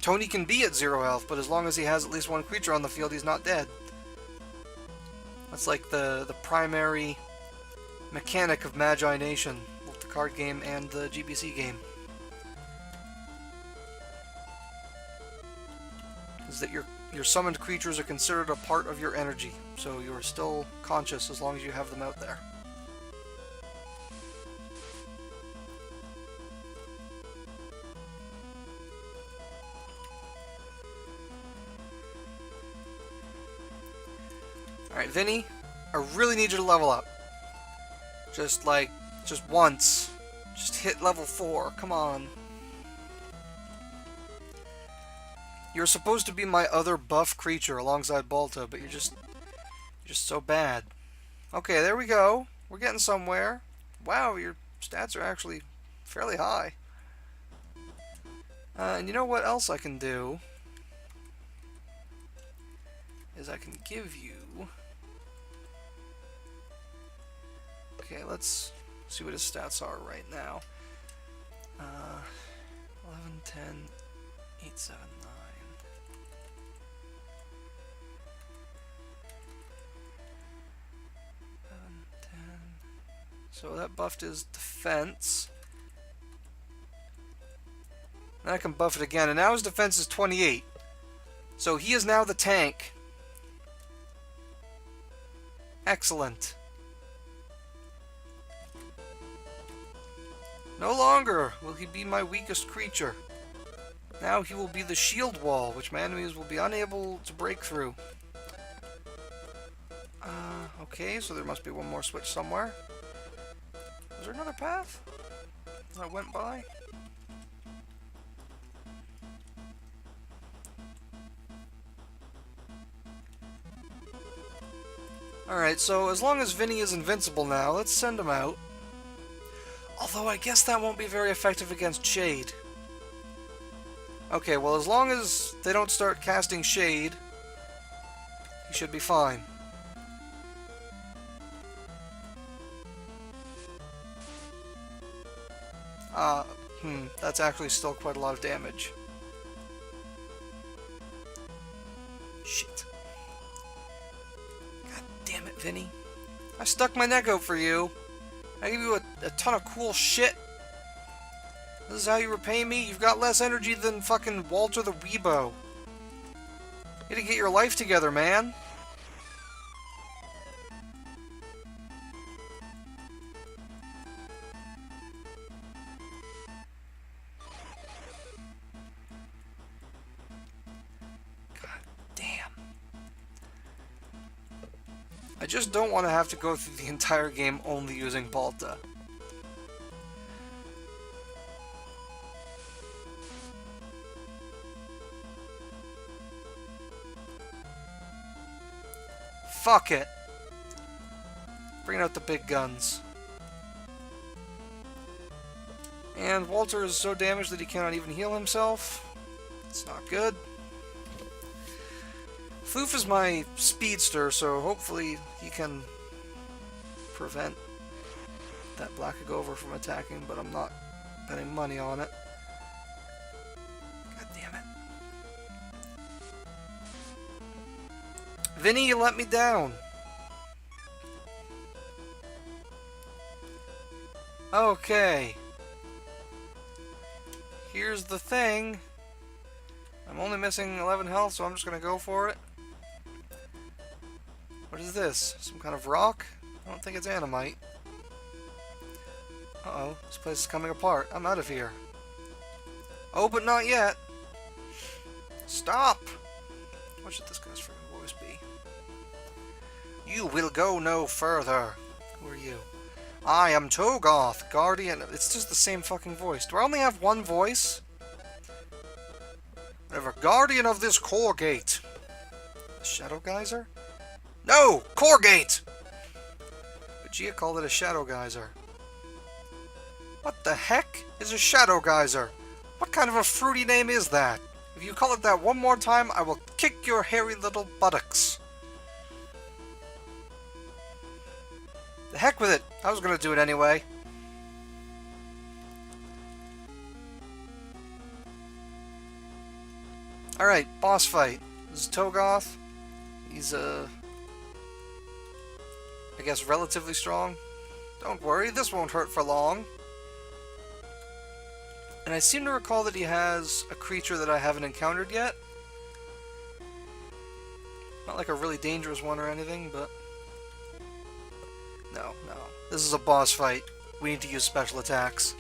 Tony can be at 0 health, but as long as he has at least one creature on the field, he's not dead. That's like the primary mechanic of Magi-Nation, both the card game and the GBC game. Is that your summoned creatures are considered a part of your energy, so you're still conscious as long as you have them out there. Alright, Vinny, I really need you to level up. Just once. Just hit level 4, come on. You're supposed to be my other buff creature alongside Balta, but you're just so bad. Okay, there we go. We're getting somewhere. Wow, your stats are actually fairly high. And you know what else I can do? Is I can give you... Okay, let's see what his stats are right now. 11, 10, 8, 7, 9. So that buffed his defense. Then I can buff it again, and now his defense is 28. So he is now the tank. Excellent. No longer will he be my weakest creature. Now he will be the shield wall, which my enemies will be unable to break through. Okay, so there must be one more switch somewhere. Is there another path that I went by? Alright, so as long as Vinny is invincible now, let's send him out. Although I guess that won't be very effective against Shade. Okay, well as long as they don't start casting Shade, he should be fine. That's actually still quite a lot of damage. Shit. God damn it, Vinny. I stuck my neck out for you. I give you a ton of cool shit. This is how you repay me? You've got less energy than fucking Walter the Weebo. You gotta get your life together, man. I just don't want to have to go through the entire game only using Balta. Fuck it. Bring out the big guns. And Walter is so damaged that he cannot even heal himself. It's not good. Floof is my speedster, so hopefully he can prevent that Blackagover from attacking, but I'm not betting money on it. God damn it. Vinny, you let me down. Okay. Here's the thing. I'm only missing 11 health, so I'm just gonna go for it. What is this? Some kind of rock? I don't think it's Animite. Uh-oh, this place is coming apart. I'm out of here. Oh, but not yet. Stop! What should this guy's freaking voice be? You will go no further. Who are you? I am Togoth, guardian. It's just the same fucking voice. Do I only have one voice? Whatever. Guardian of this core gate. Shadow Geyser? No! Core gate! But Gia called it a Shadow Geyser. What the heck is a Shadow Geyser? What kind of a fruity name is that? If you call it that one more time, I will kick your hairy little buttocks. The heck with it. I was gonna do it anyway. Alright, boss fight. This is Togoth. He's, I guess relatively strong. Don't worry, this won't hurt for long. And I seem to recall that he has a creature that I haven't encountered yet. Not like a really dangerous one or anything, but... No. This is a boss fight. We need to use special attacks.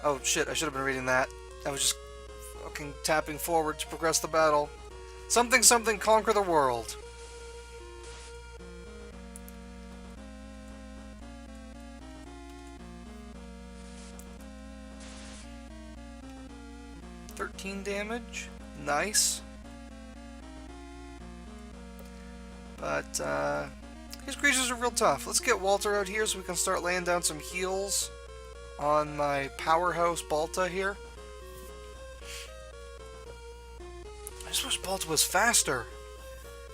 Oh shit, I should have been reading that. I was just fucking tapping forward to progress the battle. Something something conquer the world. $13 damage. Nice. But, these creatures are real tough. Let's get Walter out here so we can start laying down some heals on my powerhouse Balta here. I just wish Balta was faster.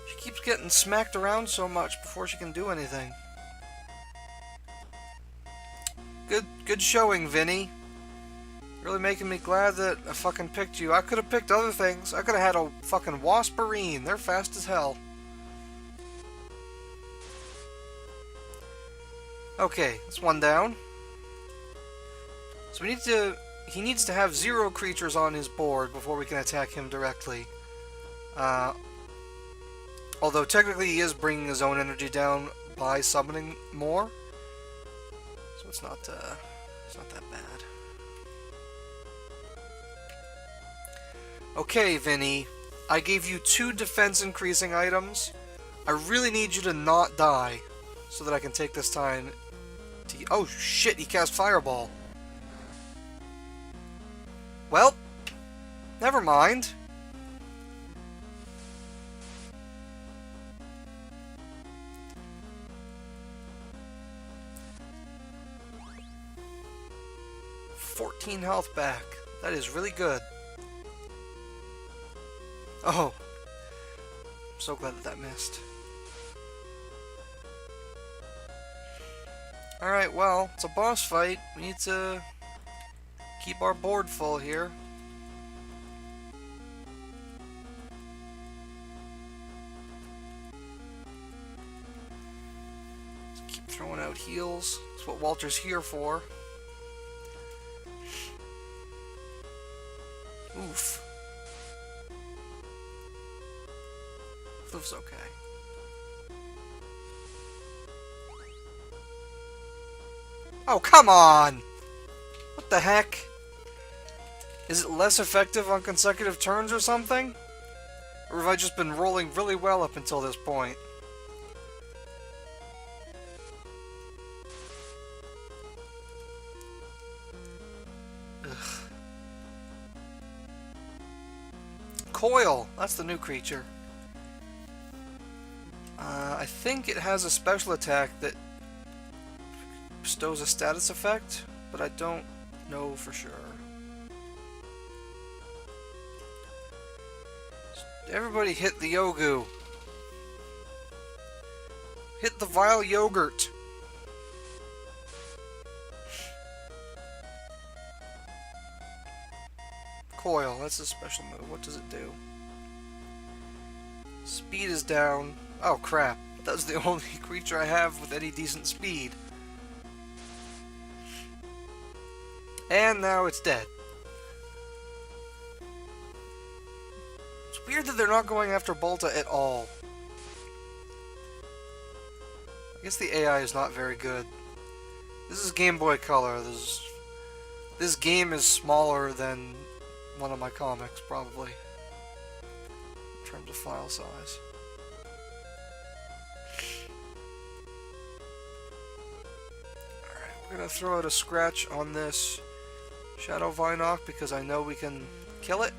She keeps getting smacked around so much before she can do anything. Good showing, Vinny. Really making me glad that I fucking picked you. I could have picked other things. I could have had a fucking Wasperine. They're fast as hell. Okay, that's one down. So he needs to have 0 creatures on his board before we can attack him directly. Although technically he is bringing his own energy down by summoning more. So it's not that bad. Okay, Vinny. I gave you 2 defense increasing items. I really need you to not die so that I can take this time to... Oh shit, he cast Fireball. Well, never mind. $14 health back. That is really good. Oh. I'm so glad that missed. Alright, well, it's a boss fight. We need to keep our board full here. Just keep throwing out heals. That's what Walter's here for. Oof. Floof's okay. Oh, come on! What the heck? Is it less effective on consecutive turns or something? Or have I just been rolling really well up until this point? Ugh. Coil! That's the new creature. I think it has a special attack that bestows a status effect, but I don't know for sure. Everybody hit the Yogu. Hit the vile yogurt. Coil, that's a special move. What does it do? Speed is down. Oh crap. That's the only creature I have with any decent speed. And now it's dead. It's weird that they're not going after Balta at all. I guess the AI is not very good. This is Game Boy Color. This game is smaller than one of my comics, probably. In terms of file size. Alright, we're gonna throw out a scratch on this Shadow Vinoc because I know we can kill it.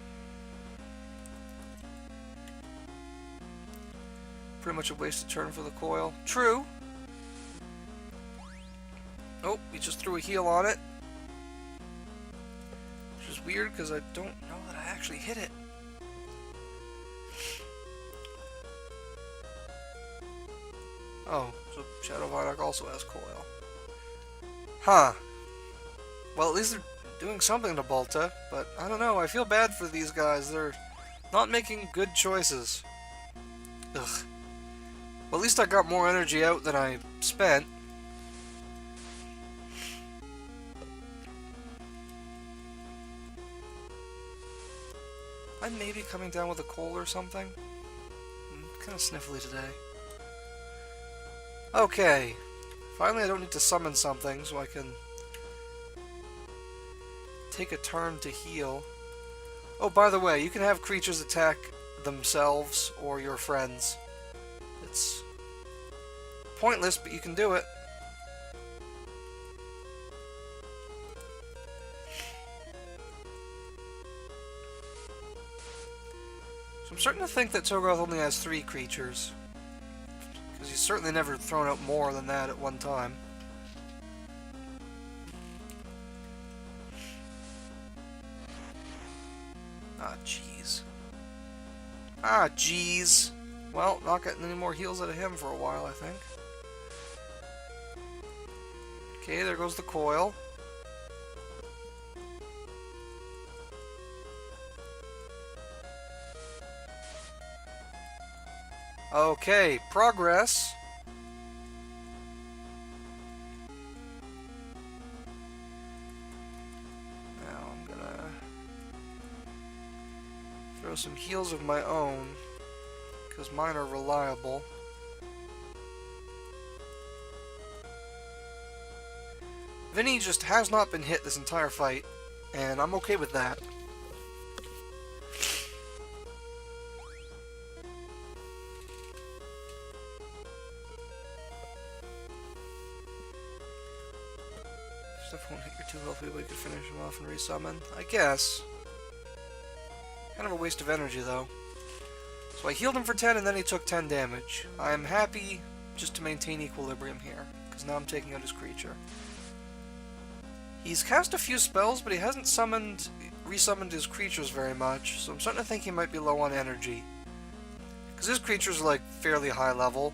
Pretty much a wasted turn for the coil. True. Oh, we just threw a heal on it. Which is weird because I don't know that I actually hit it. Oh, so Shadow Vinoc also has coil. Huh. Well, at least doing something to Balta, but I don't know, I feel bad for these guys. They're not making good choices. Ugh. Well, at least I got more energy out than I spent. I'm maybe coming down with a cold or something. I'm kind of sniffly today. Okay. Finally, I don't need to summon something, so I can take a turn to heal. Oh, by the way, you can have creatures attack themselves or your friends. It's pointless, but you can do it. So I'm starting to think that Togarth only has 3 creatures. Because he's certainly never thrown out more than that at one time. Ah, jeez. Ah, jeez. Well, not getting any more heals out of him for a while, I think. Okay, there goes the coil. Okay, progress. Now I'm gonna throw some heals of my own, because mine are reliable. Vinny just has not been hit this entire fight, and I'm okay with that. Stuff won't hit your 2 health, but we could finish him off and resummon. I guess. Kind of a waste of energy, though. So I healed him for 10, and then he took 10 damage. I am happy just to maintain equilibrium here, because now I'm taking out his creature. He's cast a few spells, but he hasn't resummoned his creatures very much, so I'm starting to think he might be low on energy. Because his creatures are, like, fairly high level.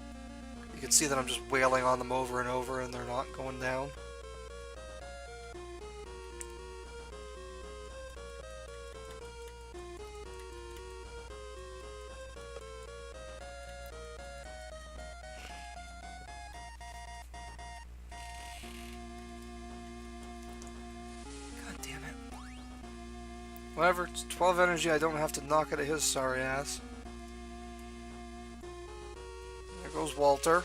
You can see that I'm just wailing on them over and over, and they're not going down. Whatever, it's 12 energy, I don't have to knock it at his sorry ass. There goes Walter.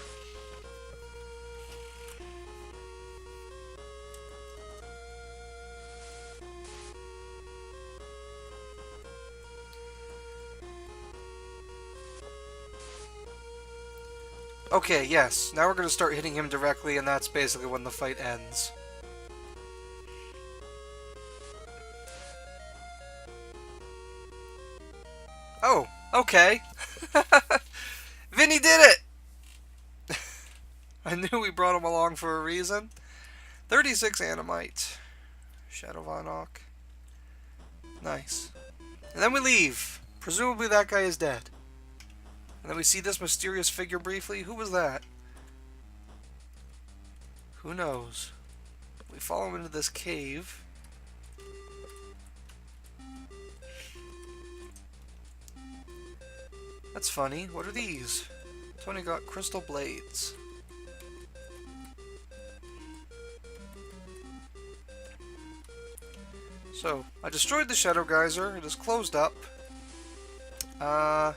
Okay, yes, now we're going to start hitting him directly, and that's basically when the fight ends. Oh, okay. Vinny did it! I knew we brought him along for a reason. 36 Animite. Shadow Von Ock. Nice. And then we leave. Presumably that guy is dead. And then we see this mysterious figure briefly. Who was that? Who knows? We follow him into this cave. That's funny. What are these? Tony got crystal blades. So, I destroyed the Shadow Geyser. It is closed up. So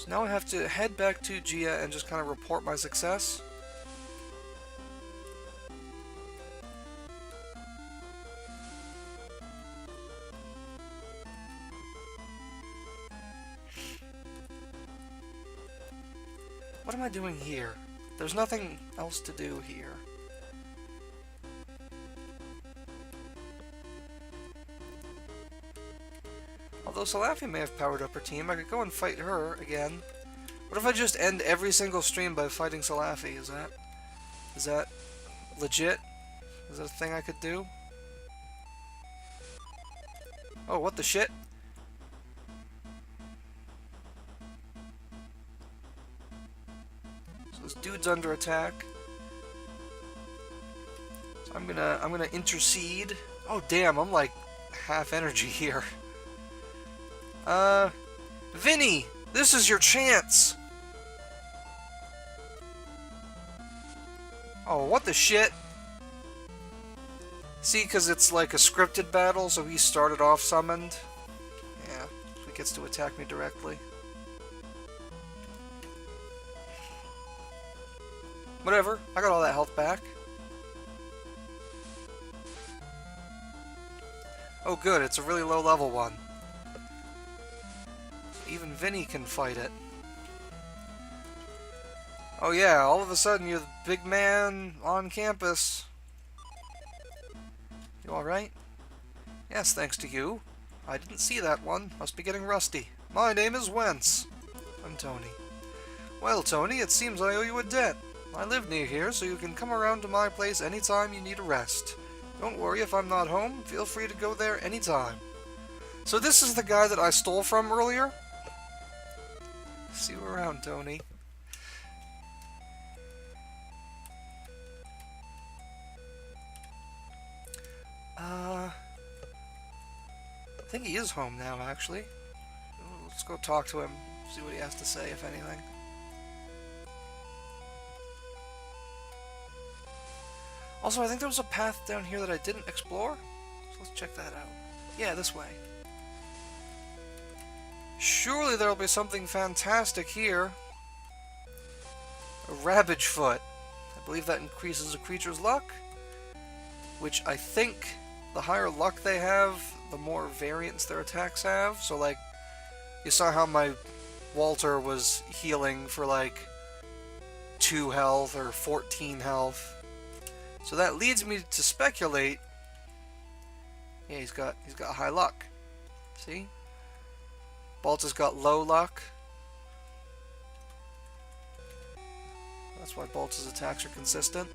now I have to head back to Gia and just kind of report my success. What am I doing here? There's nothing else to do here. Although Salafi may have powered up her team, I could go and fight her again. What if I just end every single stream by fighting Salafi? Is that legit? Is that a thing I could do? Oh, what the shit? So this dude's under attack. So So I'm gonna intercede. Oh damn, I'm like half energy here. Vinny, this is your chance. Oh, what the shit? See, because it's like a scripted battle, so he started off summoned. Yeah, so he gets to attack me directly. Whatever, I got all that health back. Oh good, it's a really low level one. Even Vinny can fight it. Oh yeah, all of a sudden you're the big man on campus. You alright? Yes, thanks to you. I didn't see that one. Must be getting rusty. My name is Wentz. I'm Tony. Well, Tony, it seems I owe you a debt. I live near here, so you can come around to my place anytime you need a rest. Don't worry if I'm not home. Feel free to go there anytime. So this is the guy that I stole from earlier? See you around, Tony. I think he is home now, actually. Let's go talk to him, see what he has to say, if anything. Also, I think there was a path down here that I didn't explore, so let's check that out. Yeah, this way. Surely there'll be something fantastic here. A Ravage Foot. I believe that increases a creature's luck, which I think the higher luck they have, the more variance their attacks have. So, like, you saw how my Walter was healing for, like, 2 health or 14 health. So that leads me to speculate. Yeah, he's got high luck. See? Balta's got low luck. That's why Balta's attacks are consistent.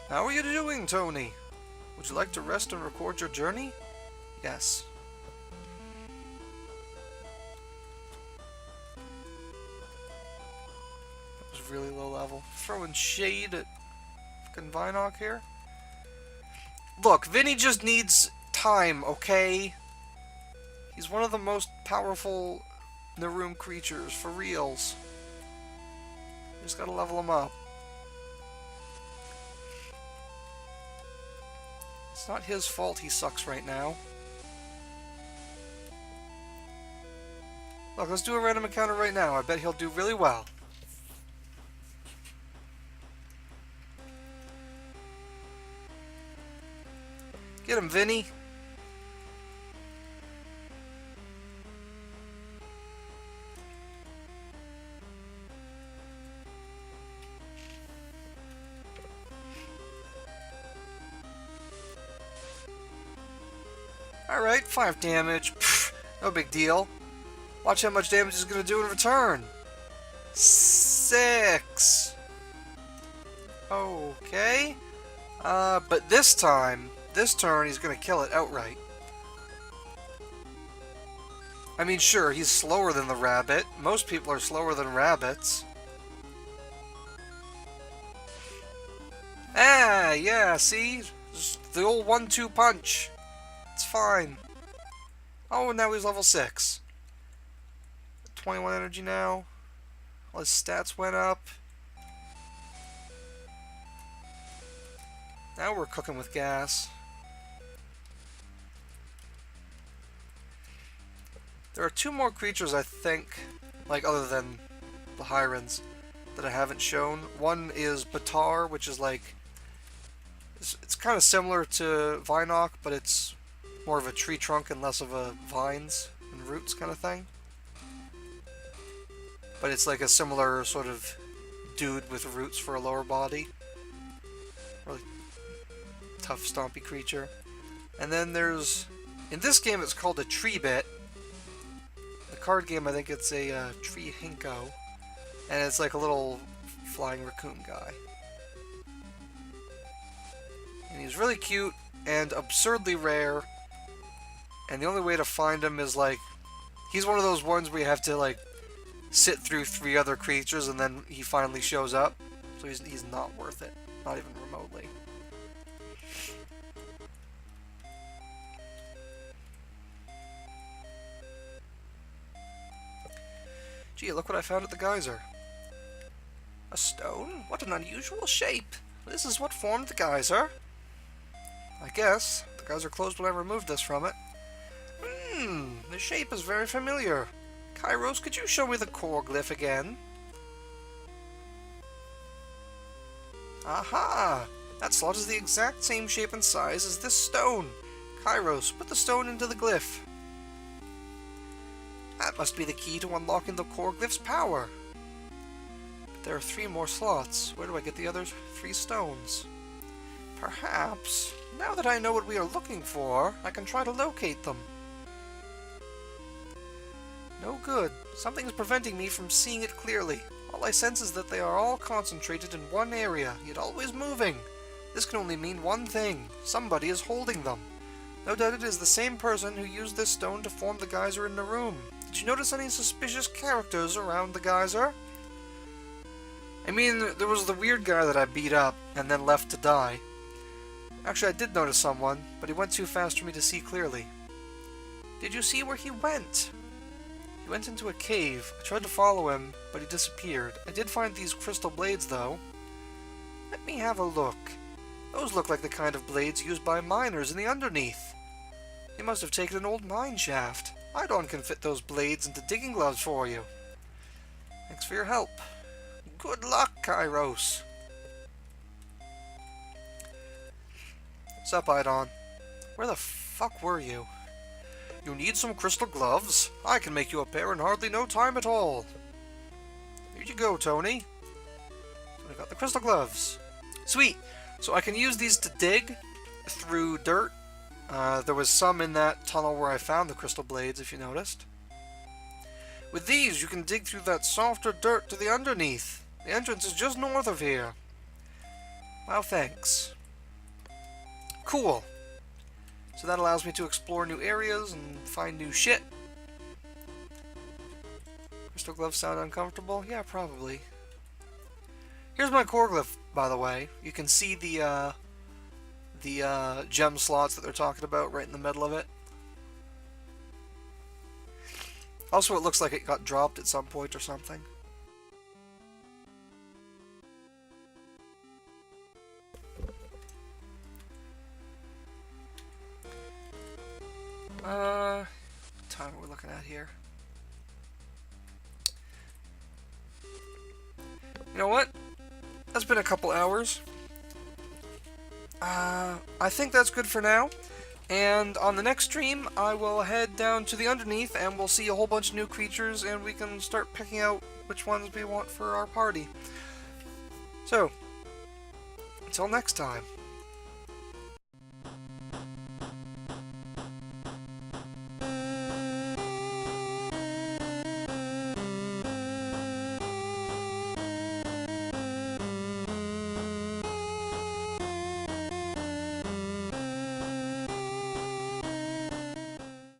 How are you doing, Tony? Would you like to rest and record your journey? Yes. That was really low level. Throwing shade at fucking Vinoc here. Look, Vinny just needs time, okay? He's one of the most powerful Naroom creatures, for reals. You just gotta level him up. It's not his fault he sucks right now. Look, let's do a random encounter right now. I bet he'll do really well. Get him, Vinny. Alright, 5 damage. Pfft, no big deal. Watch how much damage he's going to do in return. 6. Okay. But this time, this turn, he's going to kill it outright. I mean, sure, he's slower than the rabbit. Most people are slower than rabbits. Ah, yeah, see? Just the old 1-2 punch. It's fine. Oh, now he's level 6. 21 energy now. All his stats went up. Now we're cooking with gas. There are 2 more creatures, I think, like other than the Hirons, that I haven't shown. One is Batar, which is like... It's kind of similar to Vinoc, but it's more of a tree trunk and less of a vines and roots kind of thing. But it's like a similar sort of dude with roots for a lower body. Really tough, stompy creature. And then there's... In this game it's called a tree bit. The card game, I think it's a tree hinko. And it's like a little flying raccoon guy. And he's really cute and absurdly rare. And the only way to find him is like... He's one of those ones where you have to like sit through 3 other creatures and then he finally shows up. so he's not worth it. Not even remotely. Gee, look what I found at the geyser. A stone? What an unusual shape. This is what formed the geyser. I guess. The geyser closed when I removed this from it. The shape is very familiar. Kairos, could you show me the core glyph again? Aha! That slot is the exact same shape and size as this stone. Kairos, put the stone into the glyph. That must be the key to unlocking the core glyph's power. But there are 3 more slots. Where do I get the other 3 stones? Perhaps, now that I know what we are looking for, I can try to locate them. No good. Something is preventing me from seeing it clearly. All I sense is that they are all concentrated in one area, yet always moving. This can only mean one thing. Somebody is holding them. No doubt it is the same person who used this stone to form the geyser in the room. Did you notice any suspicious characters around the geyser? I mean, there was the weird guy that I beat up and then left to die. Actually, I did notice someone, but he went too fast for me to see clearly. Did you see where he went? He went into a cave. I tried to follow him, but he disappeared. I did find these crystal blades, though. Let me have a look. Those look like the kind of blades used by miners in the underneath. He must have taken an old mine shaft. Idon can fit those blades into digging gloves for you. Thanks for your help. Good luck, Kairos. Sup, Idon? Where the fuck were you? You need some crystal gloves? I can make you a pair in hardly no time at all. Here you go, Tony. I got the crystal gloves. Sweet! So I can use these to dig through dirt. There was some in that tunnel where I found the crystal blades, if you noticed. With these, you can dig through that softer dirt to the underneath. The entrance is just north of here. Well, thanks. Cool. So that allows me to explore new areas and find new shit. Crystal gloves sound uncomfortable? Yeah, probably. Here's my core glyph, by the way. You can see the gem slots that they're talking about right in the middle of it. Also, it looks like it got dropped at some point or something. What time are we looking at here? You know what? That's been a couple hours. I think that's good for now. And on the next stream, I will head down to the underneath and we'll see a whole bunch of new creatures and we can start picking out which ones we want for our party. So, until next time.